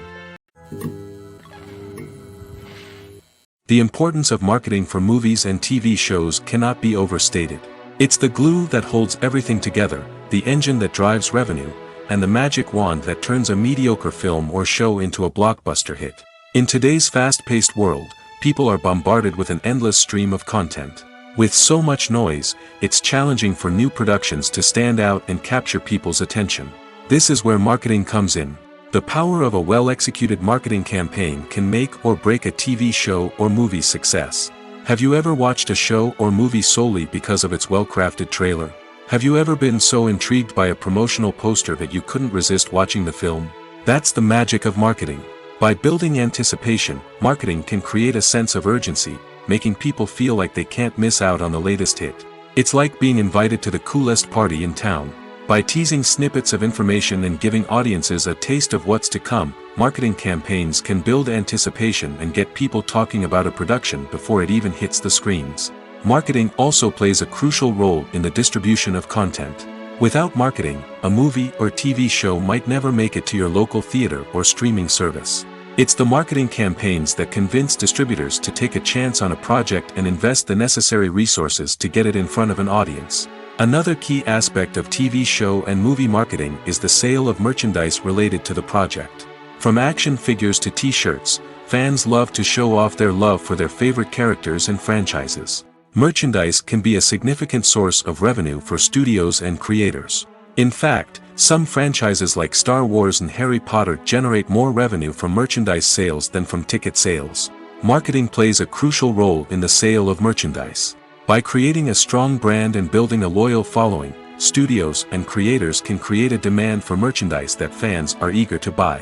The importance of marketing for movies and TV shows cannot be overstated. It's the glue that holds everything together, the engine that drives revenue, and the magic wand that turns a mediocre film or show into a blockbuster hit. In today's fast-paced world, people are bombarded with an endless stream of content. With so much noise, it's challenging for new productions to stand out and capture people's attention. This is where marketing comes in. The power of a well-executed marketing campaign can make or break a TV show or movie's success. Have you ever watched a show or movie solely because of its well-crafted trailer? Have you ever been so intrigued by a promotional poster that you couldn't resist watching the film? That's the magic of marketing. By building anticipation, marketing can create a sense of urgency, making people feel like they can't miss out on the latest hit. It's like being invited to the coolest party in town. By teasing snippets of information and giving audiences a taste of what's to come, marketing campaigns can build anticipation and get people talking about a production before it even hits the screens. Marketing also plays a crucial role in the distribution of content. Without marketing, a movie or TV show might never make it to your local theater or streaming service. It's the marketing campaigns that convince distributors to take a chance on a project and invest the necessary resources to get it in front of an audience. Another key aspect of TV show and movie marketing is the sale of merchandise related to the project. From action figures to t-shirts, fans love to show off their love for their favorite characters and franchises. Merchandise can be a significant source of revenue for studios and creators. In fact, some franchises like Star Wars and Harry Potter generate more revenue from merchandise sales than from ticket sales. Marketing plays a crucial role in the sale of merchandise. By creating a strong brand and building a loyal following, studios and creators can create a demand for merchandise that fans are eager to buy.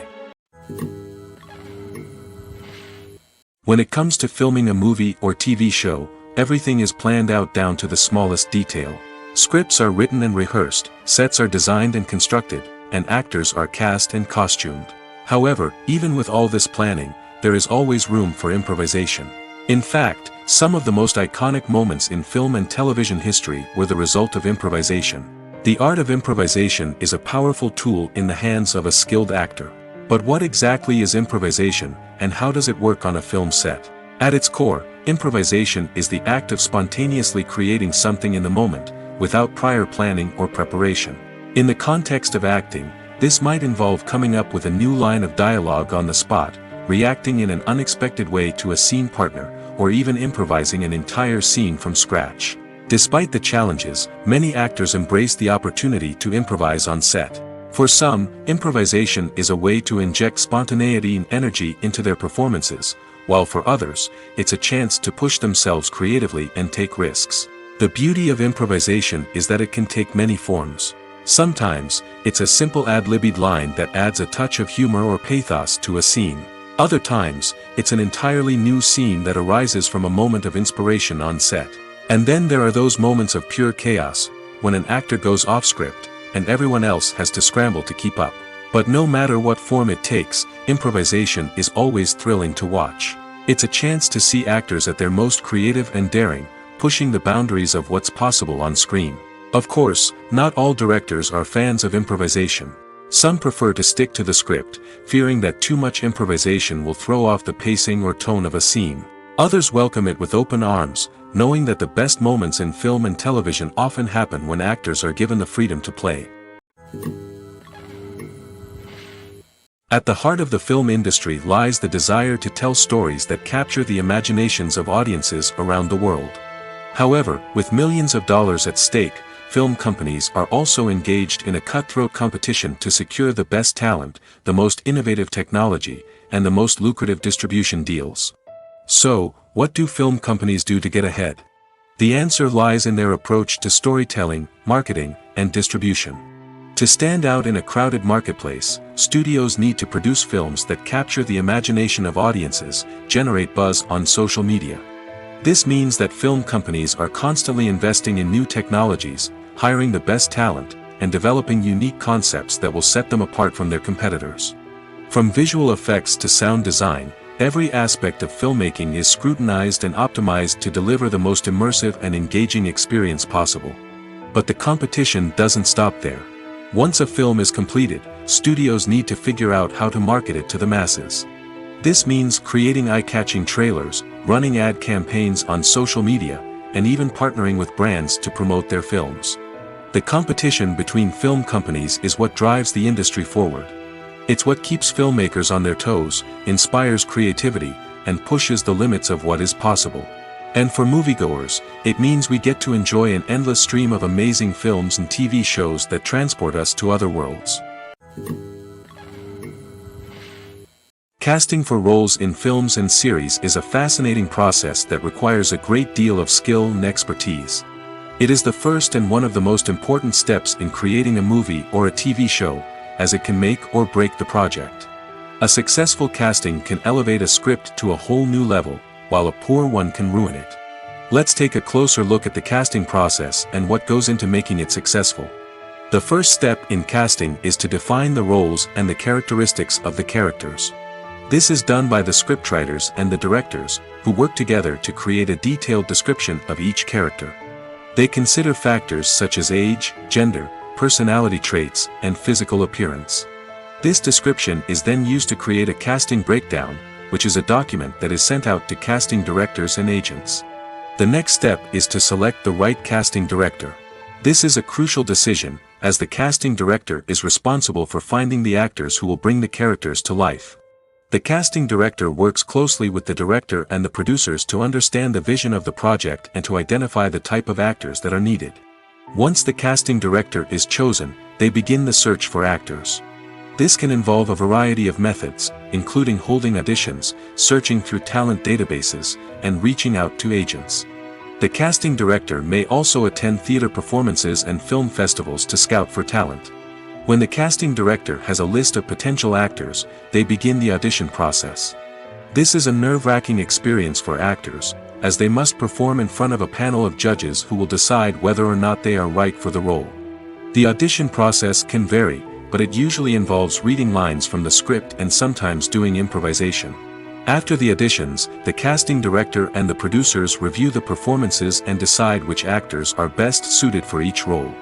When it comes to filming a movie or TV show, everything is planned out down to the smallest detail. Scripts are written and rehearsed, sets are designed and constructed, and actors are cast and costumed. However, even with all this planning, there is always room for improvisation. In fact, some of the most iconic moments in film and television history were the result of improvisation. The art of improvisation is a powerful tool in the hands of a skilled actor. But what exactly is improvisation, and how does it work on a film set? At its core, improvisation is the act of spontaneously creating something in the moment, without prior planning or preparation. In the context of acting, this might involve coming up with a new line of dialogue on the spot, reacting in an unexpected way to a scene partner, or even improvising an entire scene from scratch. Despite the challenges, many actors embrace the opportunity to improvise on set. For some, improvisation is a way to inject spontaneity and energy into their performances, while for others, it's a chance to push themselves creatively and take risks. The beauty of improvisation is that it can take many forms. Sometimes, it's a simple ad-libbed line that adds a touch of humor or pathos to a scene. Other times, it's an entirely new scene that arises from a moment of inspiration on set. And then there are those moments of pure chaos, when an actor goes off script, and everyone else has to scramble to keep up. But no matter what form it takes, improvisation is always thrilling to watch. It's a chance to see actors at their most creative and daring, pushing the boundaries of what's possible on screen. Of course, not all directors are fans of improvisation. Some prefer to stick to the script, fearing that too much improvisation will throw off the pacing or tone of a scene. Others welcome it with open arms, knowing that the best moments in film and television often happen when actors are given the freedom to play. At the heart of the film industry lies the desire to tell stories that capture the imaginations of audiences around the world. However, with millions of dollars at stake, film companies are also engaged in a cutthroat competition to secure the best talent, the most innovative technology, and the most lucrative distribution deals. So, what do film companies do to get ahead? The answer lies in their approach to storytelling, marketing, and distribution. To stand out in a crowded marketplace, studios need to produce films that capture the imagination of audiences, generate buzz on social media. This means that film companies are constantly investing in new technologies, hiring the best talent, and developing unique concepts that will set them apart from their competitors. From visual effects to sound design, every aspect of filmmaking is scrutinized and optimized to deliver the most immersive and engaging experience possible. But the competition doesn't stop there. Once a film is completed, studios need to figure out how to market it to the masses. This means creating eye-catching trailers, running ad campaigns on social media, and even partnering with brands to promote their films. The competition between film companies is what drives the industry forward. It's what keeps filmmakers on their toes, inspires creativity, and pushes the limits of what is possible. And for moviegoers, it means we get to enjoy an endless stream of amazing films and TV shows that transport us to other worlds. Casting for roles in films and series is a fascinating process that requires a great deal of skill and expertise. It is the first and one of the most important steps in creating a movie or a TV show, as it can make or break the project. A successful casting can elevate a script to a whole new level, while a poor one can ruin it. Let's take a closer look at the casting process and what goes into making it successful. The first step in casting is to define the roles and the characteristics of the characters. This is done by the scriptwriters and the directors, who work together to create a detailed description of each character. They consider factors such as age, gender, personality traits, and physical appearance. This description is then used to create a casting breakdown, which is a document that is sent out to casting directors and agents. The next step is to select the right casting director. This is a crucial decision, as the casting director is responsible for finding the actors who will bring the characters to life. The casting director works closely with the director and the producers to understand the vision of the project and to identify the type of actors that are needed. Once the casting director is chosen, they begin the search for actors. This can involve a variety of methods, including holding auditions, searching through talent databases, and reaching out to agents. The casting director may also attend theater performances and film festivals to scout for talent. When the casting director has a list of potential actors, they begin the audition process. This is a nerve-wracking experience for actors, as they must perform in front of a panel of judges who will decide whether or not they are right for the role. The audition process can vary, but it usually involves reading lines from the script and sometimes doing improvisation. After the auditions, the casting director and the producers review the performances and decide which actors are best suited for each role.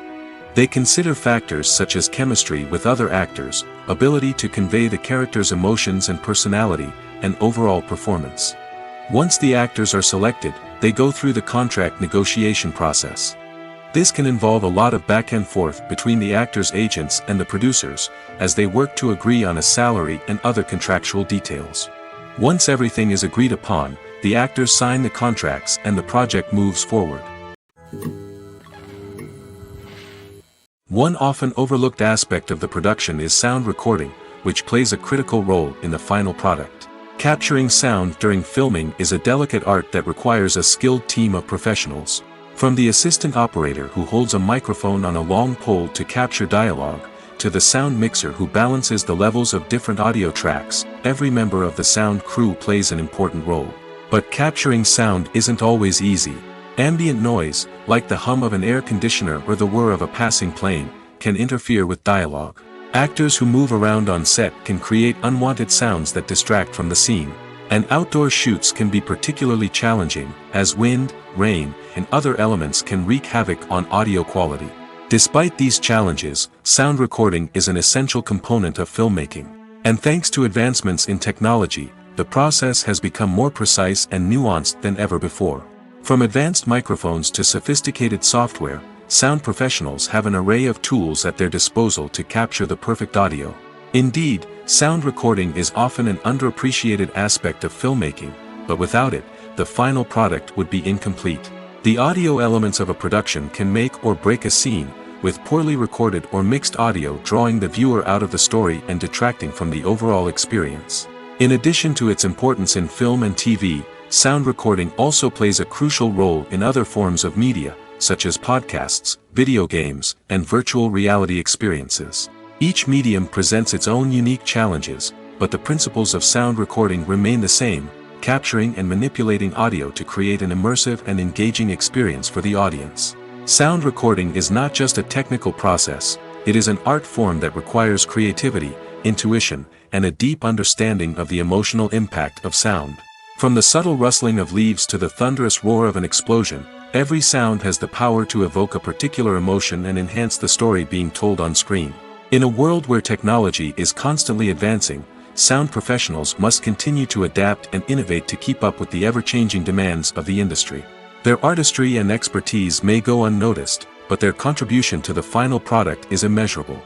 They consider factors such as chemistry with other actors, ability to convey the character's emotions and personality, and overall performance. Once the actors are selected, they go through the contract negotiation process. This can involve a lot of back and forth between the actors' agents and the producers, as they work to agree on a salary and other contractual details. Once everything is agreed upon, the actors sign the contracts and the project moves forward. One often overlooked aspect of the production is sound recording, which plays a critical role in the final product. Capturing sound during filming is a delicate art that requires a skilled team of professionals. From the assistant operator who holds a microphone on a long pole to capture dialogue, to the sound mixer who balances the levels of different audio tracks, every member of the sound crew plays an important role. But capturing sound isn't always easy. Ambient noise, like the hum of an air conditioner or the whir of a passing plane, can interfere with dialogue. Actors who move around on set can create unwanted sounds that distract from the scene. And outdoor shoots can be particularly challenging, as wind, rain, and other elements can wreak havoc on audio quality. Despite these challenges, sound recording is an essential component of filmmaking. And thanks to advancements in technology, the process has become more precise and nuanced than ever before. From advanced microphones to sophisticated software, sound professionals have an array of tools at their disposal to capture the perfect audio. Indeed, sound recording is often an underappreciated aspect of filmmaking, but without it, the final product would be incomplete. The audio elements of a production can make or break a scene, with poorly recorded or mixed audio drawing the viewer out of the story and detracting from the overall experience. In addition to its importance in film and TV, sound recording also plays a crucial role in other forms of media, such as podcasts, video games, and virtual reality experiences. Each medium presents its own unique challenges, but the principles of sound recording remain the same, capturing and manipulating audio to create an immersive and engaging experience for the audience. Sound recording is not just a technical process, it is an art form that requires creativity, intuition, and a deep understanding of the emotional impact of sound. From the subtle rustling of leaves to the thunderous roar of an explosion, every sound has the power to evoke a particular emotion and enhance the story being told on screen. In a world where technology is constantly advancing, sound professionals must continue to adapt and innovate to keep up with the ever-changing demands of the industry. Their artistry and expertise may go unnoticed, but their contribution to the final product is immeasurable.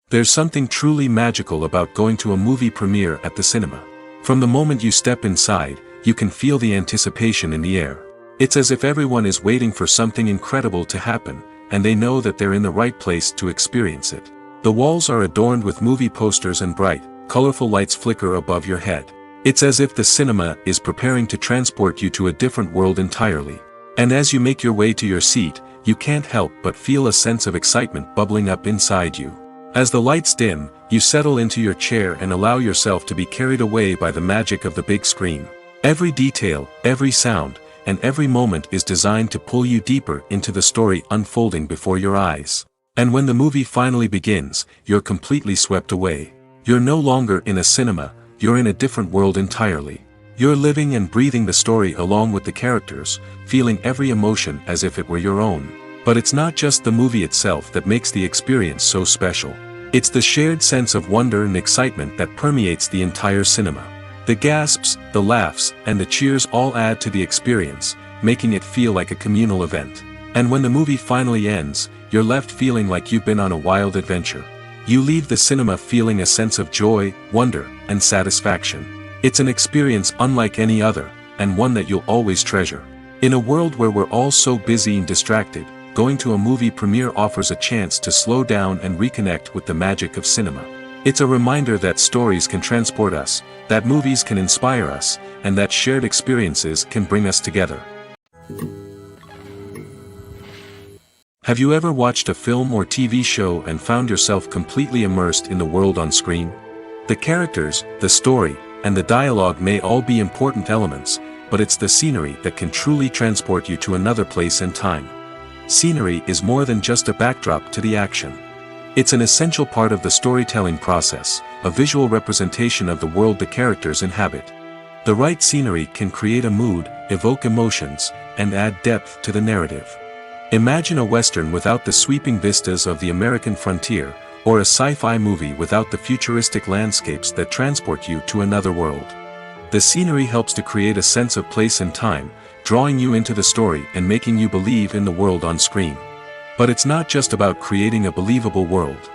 There's something truly magical about going to a movie premiere at the cinema. From the moment you step inside, you can feel the anticipation in the air. It's as if everyone is waiting for something incredible to happen, and they know that they're in the right place to experience it. The walls are adorned with movie posters and bright, colorful lights flicker above your head. It's as if the cinema is preparing to transport you to a different world entirely. And as you make your way to your seat, you can't help but feel a sense of excitement bubbling up inside you. As the lights dim, you settle into your chair and allow yourself to be carried away by the magic of the big screen. Every detail, every sound, and every moment is designed to pull you deeper into the story unfolding before your eyes. And when the movie finally begins, you're completely swept away. You're no longer in a cinema, you're in a different world entirely. You're living and breathing the story along with the characters, feeling every emotion as if it were your own. But it's not just the movie itself that makes the experience so special. It's the shared sense of wonder and excitement that permeates the entire cinema. The gasps, the laughs, and the cheers all add to the experience, making it feel like a communal event. And when the movie finally ends, you're left feeling like you've been on a wild adventure. You leave the cinema feeling a sense of joy, wonder, and satisfaction. It's an experience unlike any other, and one that you'll always treasure. In a world where we're all so busy and distracted, going to a movie premiere offers a chance to slow down and reconnect with the magic of cinema. It's a reminder that stories can transport us, that movies can inspire us, and that shared experiences can bring us together. Have you ever watched a film or TV show and found yourself completely immersed in the world on screen? The characters, the story, and the dialogue may all be important elements, but it's the scenery that can truly transport you to another place and time. Scenery is more than just a backdrop to the action. It's an essential part of the storytelling process, a visual representation of the world the characters inhabit. The right scenery can create a mood, evoke emotions, and add depth to the narrative. Imagine a Western without the sweeping vistas of the American frontier, or a sci-fi movie without the futuristic landscapes that transport you to another world. The scenery helps to create a sense of place and time, drawing you into the story and making you believe in the world on screen. But it's not just about creating a believable world.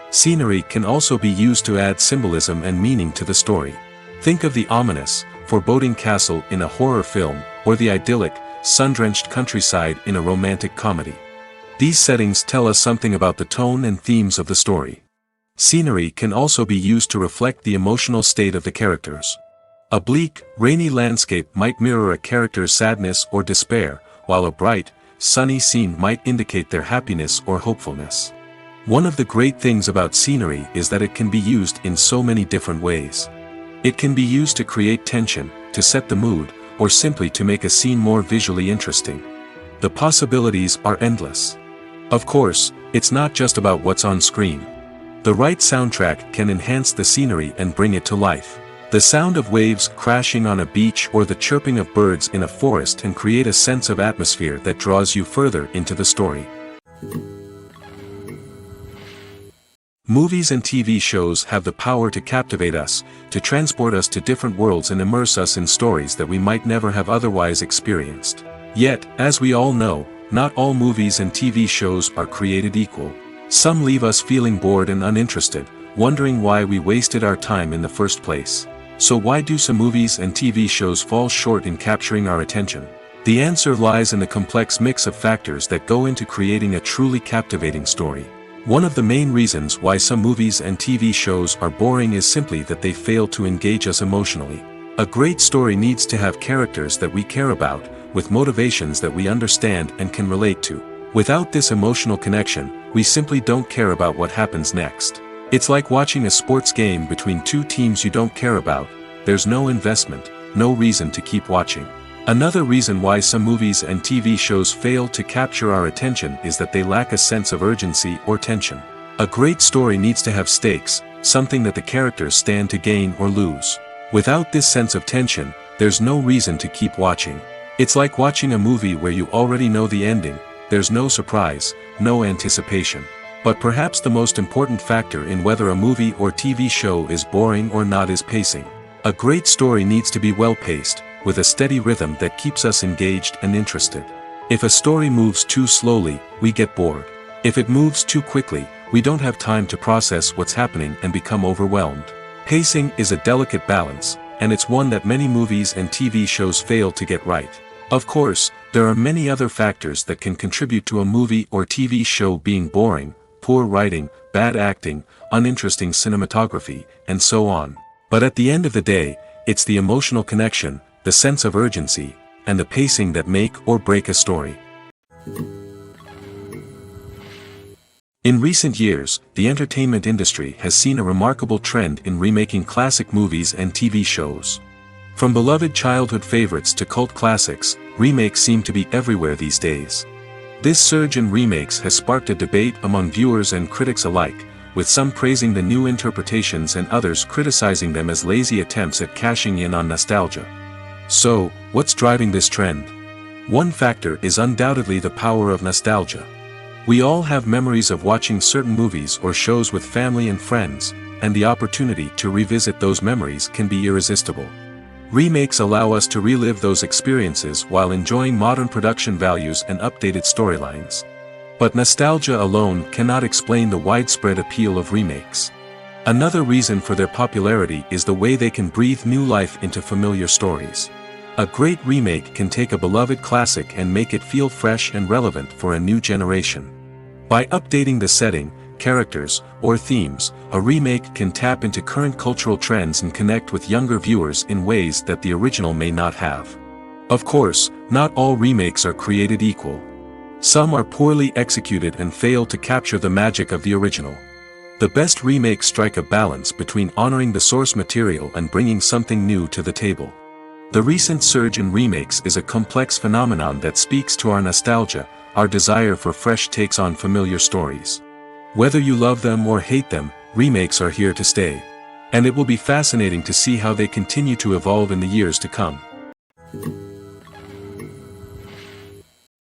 Scenery can also be used to add symbolism and meaning to the story. Think of the ominous, foreboding castle in a horror film, or the idyllic, sun-drenched countryside in a romantic comedy. These settings tell us something about the tone and themes of the story. Scenery can also be used to reflect the emotional state of the characters. A bleak, rainy landscape might mirror a character's sadness or despair, while a bright, sunny scene might indicate their happiness or hopefulness. One of the great things about scenery is that it can be used in so many different ways. It can be used to create tension, to set the mood, or simply to make a scene more visually interesting. The possibilities are endless. Of course, it's not just about what's on screen. The right soundtrack can enhance the scenery and bring it to life. The sound of waves crashing on a beach or the chirping of birds in a forest can create a sense of atmosphere that draws you further into the story. Movies and TV shows have the power to captivate us, to transport us to different worlds and immerse us in stories that we might never have otherwise experienced. Yet, as we all know, not all movies and TV shows are created equal. Some leave us feeling bored and uninterested, wondering why we wasted our time in the first place. So why do some movies and TV shows fall short in capturing our attention? The answer lies in the complex mix of factors that go into creating a truly captivating story. One of the main reasons why some movies and TV shows are boring is simply that they fail to engage us emotionally. A great story needs to have characters that we care about, with motivations that we understand and can relate to. Without this emotional connection, we simply don't care about what happens next. It's like watching a sports game between two teams you don't care about. There's no investment, no reason to keep watching. Another reason why some movies and TV shows fail to capture our attention is that they lack a sense of urgency or tension. A great story needs to have stakes, something that the characters stand to gain or lose. Without this sense of tension, there's no reason to keep watching. It's like watching a movie where you already know the ending. There's no surprise, no anticipation. But perhaps the most important factor in whether a movie or TV show is boring or not is pacing. A great story needs to be well-paced, with a steady rhythm that keeps us engaged and interested. If a story moves too slowly, we get bored. If it moves too quickly, we don't have time to process what's happening and become overwhelmed. Pacing is a delicate balance, and it's one that many movies and TV shows fail to get right. Of course, there are many other factors that can contribute to a movie or TV show being boring: poor writing, bad acting, uninteresting cinematography, and so on. But at the end of the day, it's the emotional connection, the sense of urgency, and the pacing that make or break a story. In recent years, the entertainment industry has seen a remarkable trend in remaking classic movies and TV shows. From beloved childhood favorites to cult classics, remakes seem to be everywhere these days. This surge in remakes has sparked a debate among viewers and critics alike, with some praising the new interpretations and others criticizing them as lazy attempts at cashing in on nostalgia. So, what's driving this trend? One factor is undoubtedly the power of nostalgia. We all have memories of watching certain movies or shows with family and friends, and the opportunity to revisit those memories can be irresistible. Remakes allow us to relive those experiences while enjoying modern production values and updated storylines. But nostalgia alone cannot explain the widespread appeal of remakes. Another reason for their popularity is the way they can breathe new life into familiar stories. A great remake can take a beloved classic and make it feel fresh and relevant for a new generation. By updating the setting, characters, or themes, a remake can tap into current cultural trends and connect with younger viewers in ways that the original may not have. Of course, not all remakes are created equal. Some are poorly executed and fail to capture the magic of the original. The best remakes strike a balance between honoring the source material and bringing something new to the table. The recent surge in remakes is a complex phenomenon that speaks to our nostalgia, our desire for fresh takes on familiar stories. Whether you love them or hate them, remakes are here to stay. And it will be fascinating to see how they continue to evolve in the years to come.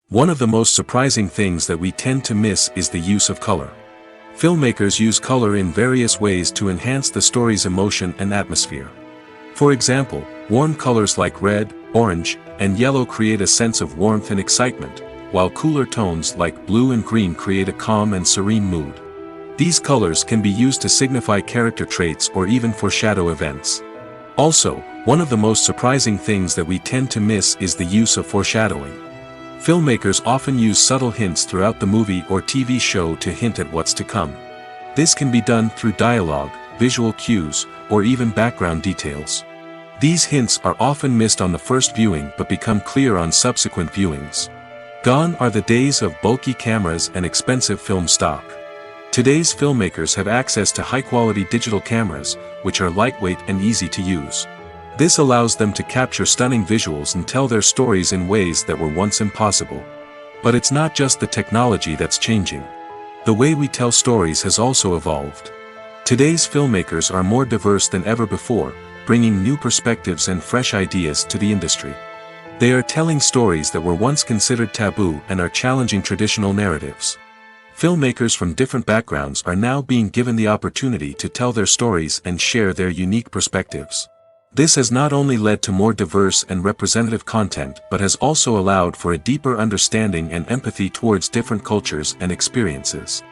One of the most surprising things that we tend to miss is the use of color. Filmmakers use color in various ways to enhance the story's emotion and atmosphere. For example, warm colors like red, orange, and yellow create a sense of warmth and excitement, while cooler tones like blue and green create a calm and serene mood. These colors can be used to signify character traits or even foreshadow events. Also, one of the most surprising things that we tend to miss is the use of foreshadowing. Filmmakers often use subtle hints throughout the movie or TV show to hint at what's to come. This can be done through dialogue, visual cues, or even background details. These hints are often missed on the first viewing but become clear on subsequent viewings. Gone are the days of bulky cameras and expensive film stock. Today's filmmakers have access to high-quality digital cameras, which are lightweight and easy to use. This allows them to capture stunning visuals and tell their stories in ways that were once impossible. But it's not just the technology that's changing. The way we tell stories has also evolved. Today's filmmakers are more diverse than ever before, bringing new perspectives and fresh ideas to the industry. They are telling stories that were once considered taboo and are challenging traditional narratives. Filmmakers from different backgrounds are now being given the opportunity to tell their stories and share their unique perspectives. This has not only led to more diverse and representative content but has also allowed for a deeper understanding and empathy towards different cultures and experiences.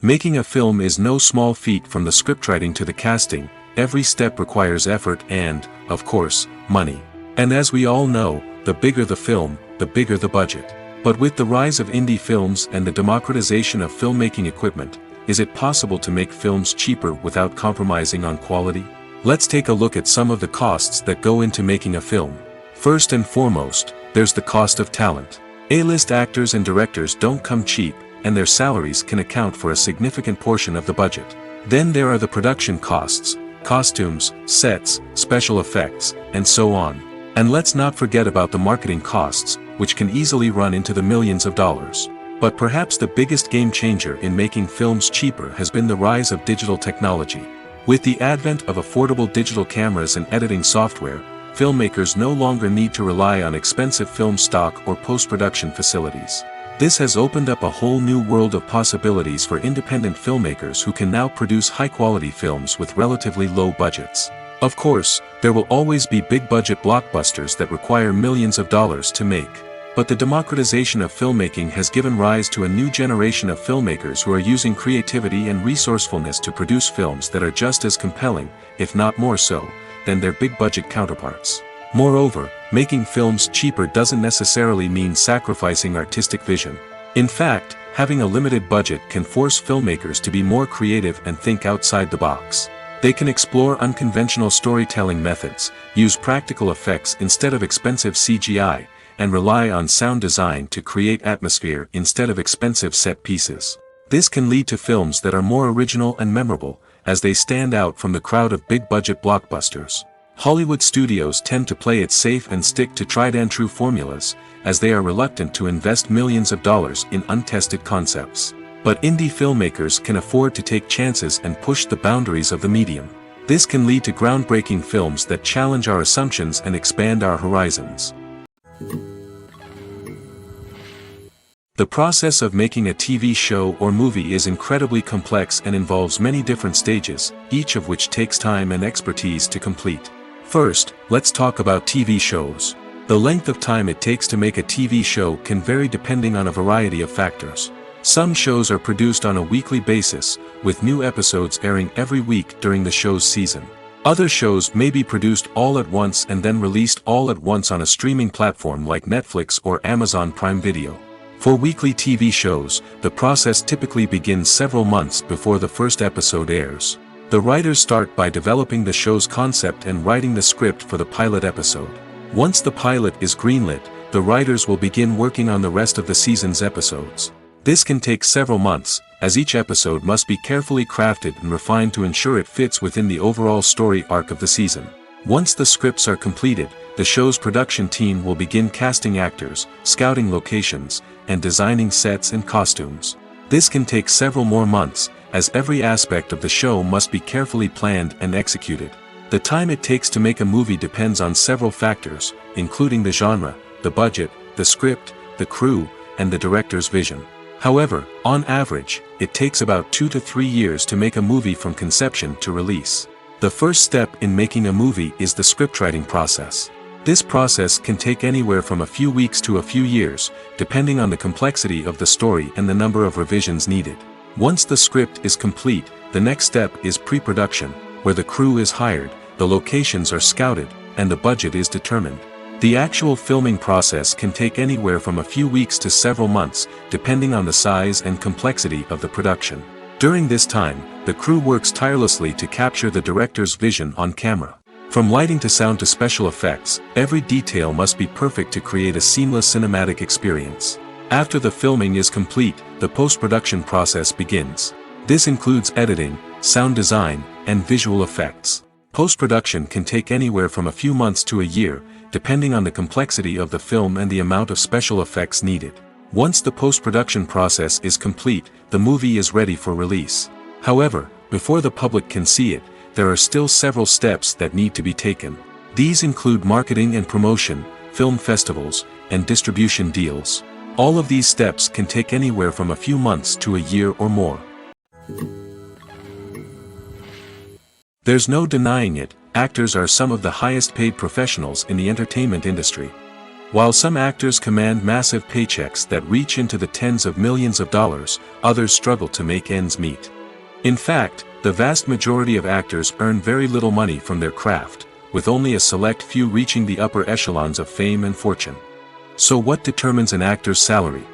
Making a film is no small feat. From the scriptwriting to the casting, every step requires effort and, of course, money. And as we all know, the bigger the film, the bigger the budget. But with the rise of indie films and the democratization of filmmaking equipment, is it possible to make films cheaper without compromising on quality? Let's take a look at some of the costs that go into making a film. First and foremost, there's the cost of talent. A-list actors and directors don't come cheap, and their salaries can account for a significant portion of the budget. Then there are the production costs, costumes, sets, special effects, and so on. And let's not forget about the marketing costs, which can easily run into the millions of dollars. But perhaps the biggest game changer in making films cheaper has been the rise of digital technology. With the advent of affordable digital cameras and editing software, filmmakers no longer need to rely on expensive film stock or post-production facilities. This has opened up a whole new world of possibilities for independent filmmakers who can now produce high-quality films with relatively low budgets. Of course, there will always be big-budget blockbusters that require millions of dollars to make. But the democratization of filmmaking has given rise to a new generation of filmmakers who are using creativity and resourcefulness to produce films that are just as compelling, if not more so, than their big-budget counterparts. Moreover, making films cheaper doesn't necessarily mean sacrificing artistic vision. In fact, having a limited budget can force filmmakers to be more creative and think outside the box. They can explore unconventional storytelling methods, use practical effects instead of expensive CGI, and rely on sound design to create atmosphere instead of expensive set pieces. This can lead to films that are more original and memorable, as they stand out from the crowd of big-budget blockbusters. Hollywood studios tend to play it safe and stick to tried-and-true formulas, as they are reluctant to invest millions of dollars in untested concepts. But indie filmmakers can afford to take chances and push the boundaries of the medium. This can lead to groundbreaking films that challenge our assumptions and expand our horizons. The process of making a TV show or movie is incredibly complex and involves many different stages, each of which takes time and expertise to complete. First, let's talk about TV shows. The length of time it takes to make a TV show can vary depending on a variety of factors. Some shows are produced on a weekly basis, with new episodes airing every week during the show's season. Other shows may be produced all at once and then released all at once on a streaming platform like Netflix or Amazon Prime Video. For weekly TV shows, the process typically begins several months before the first episode airs. The writers start by developing the show's concept and writing the script for the pilot episode. Once the pilot is greenlit, the writers will begin working on the rest of the season's episodes. This can take several months, as each episode must be carefully crafted and refined to ensure it fits within the overall story arc of the season. Once the scripts are completed, the show's production team will begin casting actors, scouting locations, and designing sets and costumes. This can take several more months, as every aspect of the show must be carefully planned and executed. The time it takes to make a movie depends on several factors, including the genre, the budget, the script, the crew, and the director's vision. However, on average, it takes about 2 to 3 years to make a movie from conception to release. The first step in making a movie is the scriptwriting process. This process can take anywhere from a few weeks to a few years, depending on the complexity of the story and the number of revisions needed. Once the script is complete, the next step is pre-production, where the crew is hired, the locations are scouted, and the budget is determined. The actual filming process can take anywhere from a few weeks to several months, depending on the size and complexity of the production. During this time, the crew works tirelessly to capture the director's vision on camera. From lighting to sound to special effects, every detail must be perfect to create a seamless cinematic experience. After the filming is complete, the post-production process begins. This includes editing, sound design, and visual effects. Post-production can take anywhere from a few months to a year, depending on the complexity of the film and the amount of special effects needed. Once the post-production process is complete, the movie is ready for release. However, before the public can see it, there are still several steps that need to be taken. These include marketing and promotion, film festivals, and distribution deals. All of these steps can take anywhere from a few months to a year or more. There's no denying it, actors are some of the highest paid professionals in the entertainment industry. While some actors command massive paychecks that reach into the tens of millions of dollars, others struggle to make ends meet. In fact, the vast majority of actors earn very little money from their craft, with only a select few reaching the upper echelons of fame and fortune. So what determines an actor's salary?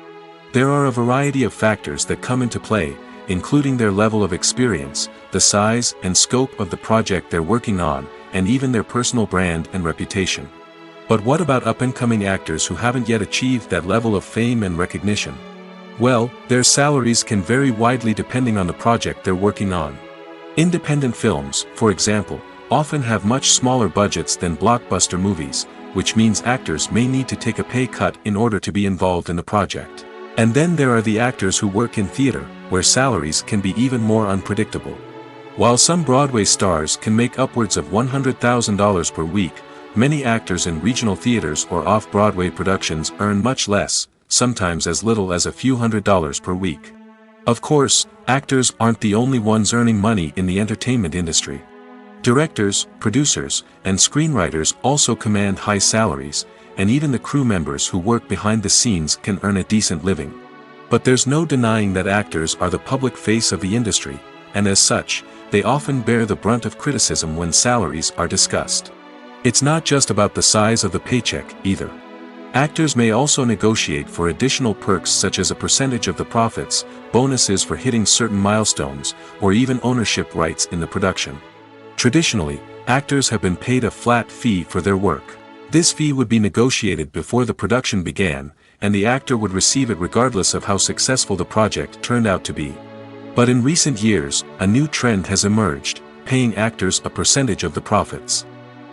There are a variety of factors that come into play, including their level of experience, the size and scope of the project they're working on, and even their personal brand and reputation. But what about up-and-coming actors who haven't yet achieved that level of fame and recognition? Well, their salaries can vary widely depending on the project they're working on. Independent films, for example, often have much smaller budgets than blockbuster movies, which means actors may need to take a pay cut in order to be involved in the project. And then there are the actors who work in theater, where salaries can be even more unpredictable. While some Broadway stars can make upwards of $100,000 per week, many actors in regional theaters or off-Broadway productions earn much less, sometimes as little as a few $100s per week. Of course, actors aren't the only ones earning money in the entertainment industry. Directors, producers, and screenwriters also command high salaries, and even the crew members who work behind the scenes can earn a decent living. But there's no denying that actors are the public face of the industry, and as such, they often bear the brunt of criticism when salaries are discussed. It's not just about the size of the paycheck, either. Actors may also negotiate for additional perks such as a percentage of the profits, bonuses for hitting certain milestones, or even ownership rights in the production. Traditionally, actors have been paid a flat fee for their work. This fee would be negotiated before the production began, and the actor would receive it regardless of how successful the project turned out to be. But in recent years, a new trend has emerged, paying actors a percentage of the profits.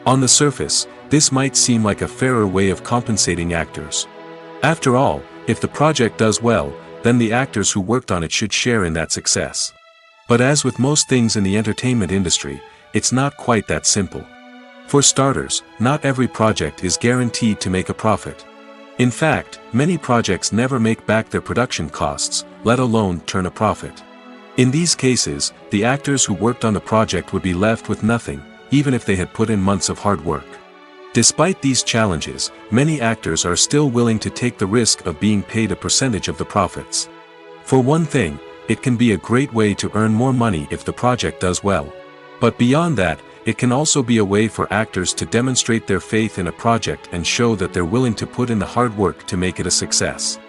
On the surface, this might seem like a fairer way of compensating actors. After all, if the project does well, then the actors who worked on it should share in that success. But as with most things in the entertainment industry, it's not quite that simple. For starters, not every project is guaranteed to make a profit. In fact, many projects never make back their production costs, let alone turn a profit. In these cases, the actors who worked on the project would be left with nothing, even if they had put in months of hard work. Despite these challenges, many actors are still willing to take the risk of being paid a percentage of the profits. For one thing, it can be a great way to earn more money if the project does well. But beyond that, it can also be a way for actors to demonstrate their faith in a project and show that they're willing to put in the hard work to make it a success.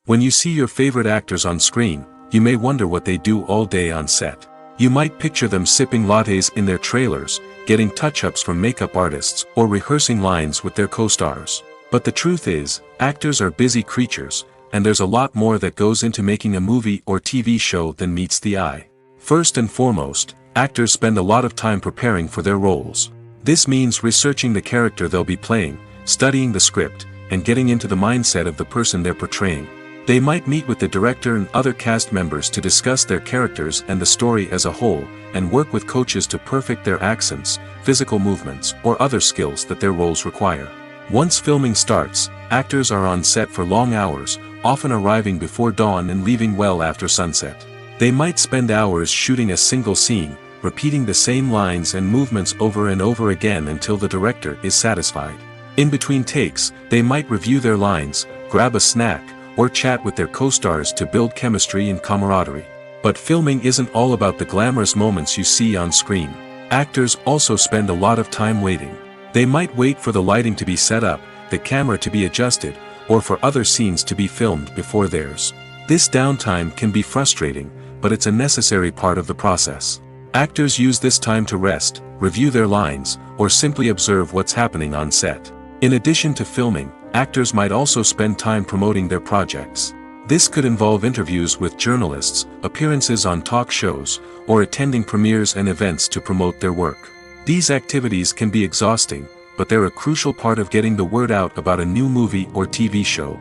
When you see your favorite actors on screen, you may wonder what they do all day on set. You might picture them sipping lattes in their trailers, getting touch-ups from makeup artists, or rehearsing lines with their co-stars. But the truth is, actors are busy creatures, and there's a lot more that goes into making a movie or TV show than meets the eye. First and foremost, actors spend a lot of time preparing for their roles. This means researching the character they'll be playing, studying the script, and getting into the mindset of the person they're portraying. They might meet with the director and other cast members to discuss their characters and the story as a whole, and work with coaches to perfect their accents, physical movements, or other skills that their roles require. Once filming starts, actors are on set for long hours, often arriving before dawn and leaving well after sunset. They might spend hours shooting a single scene, repeating the same lines and movements over and over again until the director is satisfied. In between takes, they might review their lines, grab a snack, or chat with their co-stars to build chemistry and camaraderie. But filming isn't all about the glamorous moments you see on screen. Actors also spend a lot of time waiting. They might wait for the lighting to be set up, the camera to be adjusted, or for other scenes to be filmed before theirs. This downtime can be frustrating, but it's a necessary part of the process. Actors use this time to rest, review their lines, or simply observe what's happening on set. In addition to filming, actors might also spend time promoting their projects. This could involve interviews with journalists, appearances on talk shows, or attending premieres and events to promote their work. These activities can be exhausting, but they're a crucial part of getting the word out about a new movie or TV show.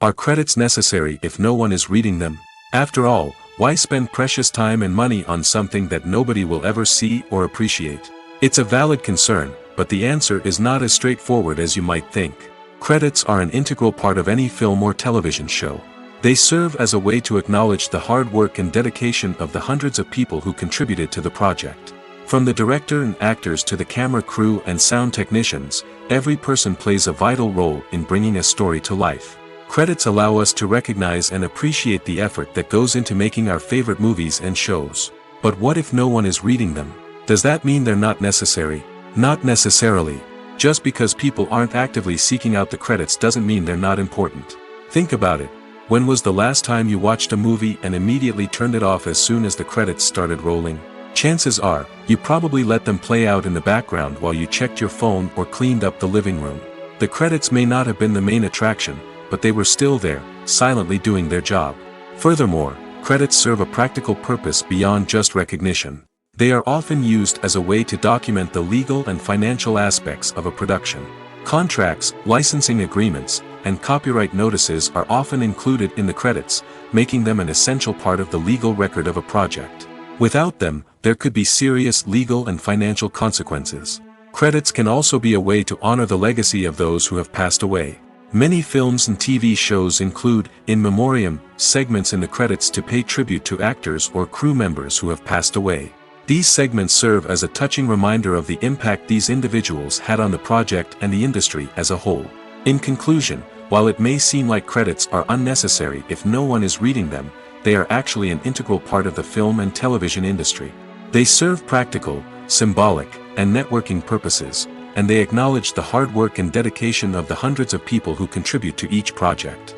Are credits necessary if no one is reading them? After all, why spend precious time and money on something that nobody will ever see or appreciate? It's a valid concern, but the answer is not as straightforward as you might think. Credits are an integral part of any film or television show. They serve as a way to acknowledge the hard work and dedication of the hundreds of people who contributed to the project. From the director and actors to the camera crew and sound technicians, every person plays a vital role in bringing a story to life. Credits allow us to recognize and appreciate the effort that goes into making our favorite movies and shows. But what if no one is reading them? Does that mean they're not necessary? Not necessarily. Just because people aren't actively seeking out the credits doesn't mean they're not important. Think about it. When was the last time you watched a movie and immediately turned it off as soon as the credits started rolling? Chances are, you probably let them play out in the background while you checked your phone or cleaned up the living room. The credits may not have been the main attraction, but they were still there, silently doing their job. Furthermore, credits serve a practical purpose beyond just recognition. They are often used as a way to document the legal and financial aspects of a production. Contracts, licensing agreements, and copyright notices are often included in the credits, making them an essential part of the legal record of a project. Without them, there could be serious legal and financial consequences. Credits can also be a way to honor the legacy of those who have passed away. Many films and TV shows include, in memoriam, segments in the credits to pay tribute to actors or crew members who have passed away. These segments serve as a touching reminder of the impact these individuals had on the project and the industry as a whole. In conclusion, while it may seem like credits are unnecessary if no one is reading them, they are actually an integral part of the film and television industry. They serve practical, symbolic, and networking purposes, and they acknowledge the hard work and dedication of the hundreds of people who contribute to each project.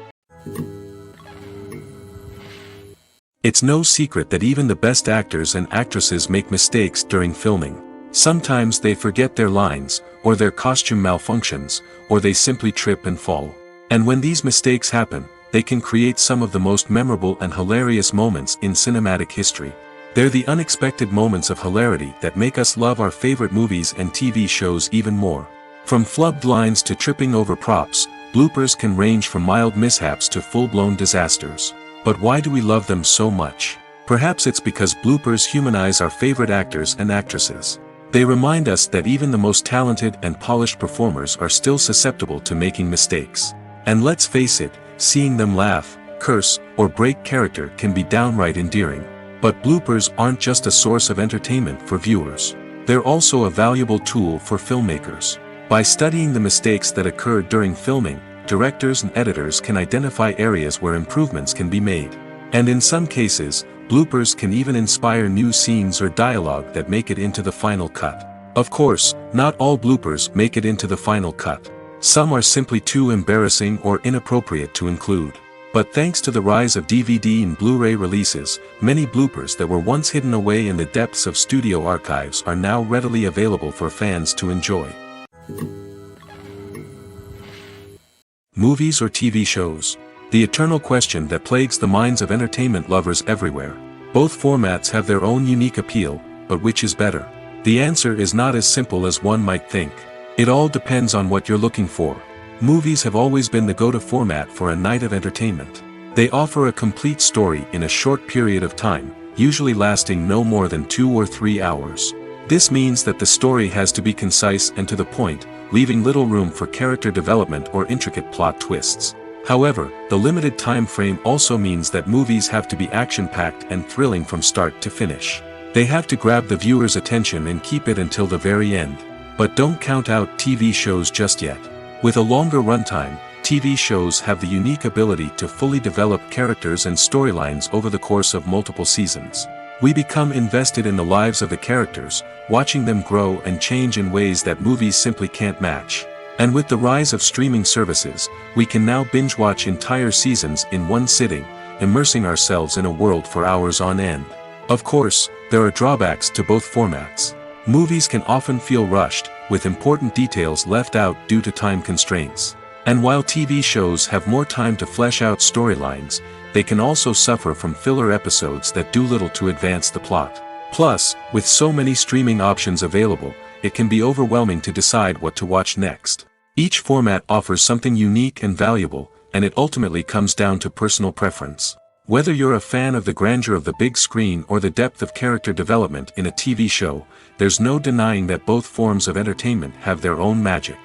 It's no secret that even the best actors and actresses make mistakes during filming. Sometimes they forget their lines, or their costume malfunctions, or they simply trip and fall. And when these mistakes happen, they can create some of the most memorable and hilarious moments in cinematic history. They're the unexpected moments of hilarity that make us love our favorite movies and TV shows even more. From flubbed lines to tripping over props, bloopers can range from mild mishaps to full-blown disasters. But why do we love them so much? Perhaps it's because bloopers humanize our favorite actors and actresses. They remind us that even the most talented and polished performers are still susceptible to making mistakes. And let's face it, seeing them laugh, curse, or break character can be downright endearing. But bloopers aren't just a source of entertainment for viewers. They're also a valuable tool for filmmakers. By studying the mistakes that occur during filming, directors and editors can identify areas where improvements can be made. And in some cases, bloopers can even inspire new scenes or dialogue that make it into the final cut. Of course, not all bloopers make it into the final cut. Some are simply too embarrassing or inappropriate to include. But thanks to the rise of DVD and Blu-ray releases, many bloopers that were once hidden away in the depths of studio archives are now readily available for fans to enjoy. Movies or TV shows? The eternal question that plagues the minds of entertainment lovers everywhere. Both formats have their own unique appeal, but which is better? The answer is not as simple as one might think. It all depends on what you're looking for. Movies have always been the go-to format for a night of entertainment. They offer a complete story in a short period of time, usually lasting no more than 2 or 3 hours. This means that the story has to be concise and to the point, leaving little room for character development or intricate plot twists. However, the limited time frame also means that movies have to be action-packed and thrilling from start to finish. They have to grab the viewer's attention and keep it until the very end. But don't count out TV shows just yet. With a longer runtime, TV shows have the unique ability to fully develop characters and storylines over the course of multiple seasons. We become invested in the lives of the characters, watching them grow and change in ways that movies simply can't match. And with the rise of streaming services, we can now binge-watch entire seasons in one sitting, immersing ourselves in a world for hours on end. Of course, there are drawbacks to both formats. Movies can often feel rushed, with important details left out due to time constraints. And while TV shows have more time to flesh out storylines, they can also suffer from filler episodes that do little to advance the plot. Plus, with so many streaming options available, it can be overwhelming to decide what to watch next. Each format offers something unique and valuable, and it ultimately comes down to personal preference. Whether you're a fan of the grandeur of the big screen or the depth of character development in a TV show, there's no denying that both forms of entertainment have their own magic.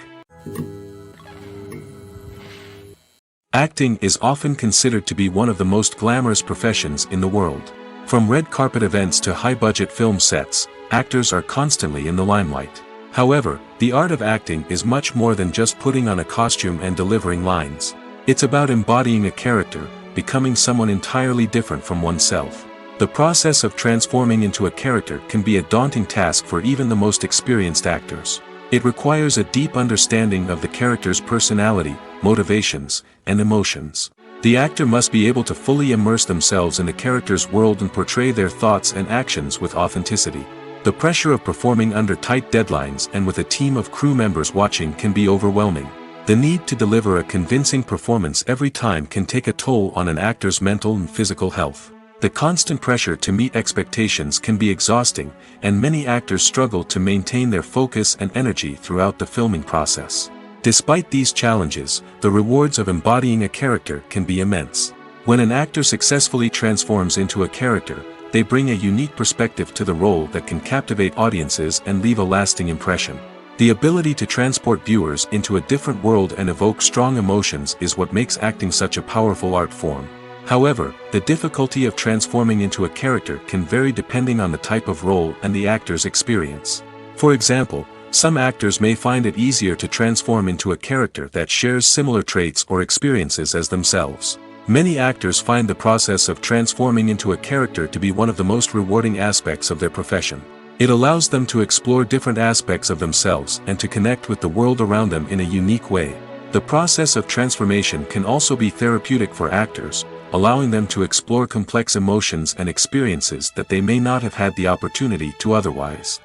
Acting is often considered to be one of the most glamorous professions in the world. From red carpet events to high-budget film sets, actors are constantly in the limelight. However, the art of acting is much more than just putting on a costume and delivering lines. It's about embodying a character, becoming someone entirely different from oneself. The process of transforming into a character can be a daunting task for even the most experienced actors. It requires a deep understanding of the character's personality, motivations, and emotions. The actor must be able to fully immerse themselves in the character's world and portray their thoughts and actions with authenticity. The pressure of performing under tight deadlines and with a team of crew members watching can be overwhelming. The need to deliver a convincing performance every time can take a toll on an actor's mental and physical health. The constant pressure to meet expectations can be exhausting, and many actors struggle to maintain their focus and energy throughout the filming process. Despite these challenges, the rewards of embodying a character can be immense. When an actor successfully transforms into a character, they bring a unique perspective to the role that can captivate audiences and leave a lasting impression. The ability to transport viewers into a different world and evoke strong emotions is what makes acting such a powerful art form. However, the difficulty of transforming into a character can vary depending on the type of role and the actor's experience. For example, some actors may find it easier to transform into a character that shares similar traits or experiences as themselves. Many actors find the process of transforming into a character to be one of the most rewarding aspects of their profession. It allows them to explore different aspects of themselves and to connect with the world around them in a unique way. The process of transformation can also be therapeutic for actors, allowing them to explore complex emotions and experiences that they may not have had the opportunity to otherwise.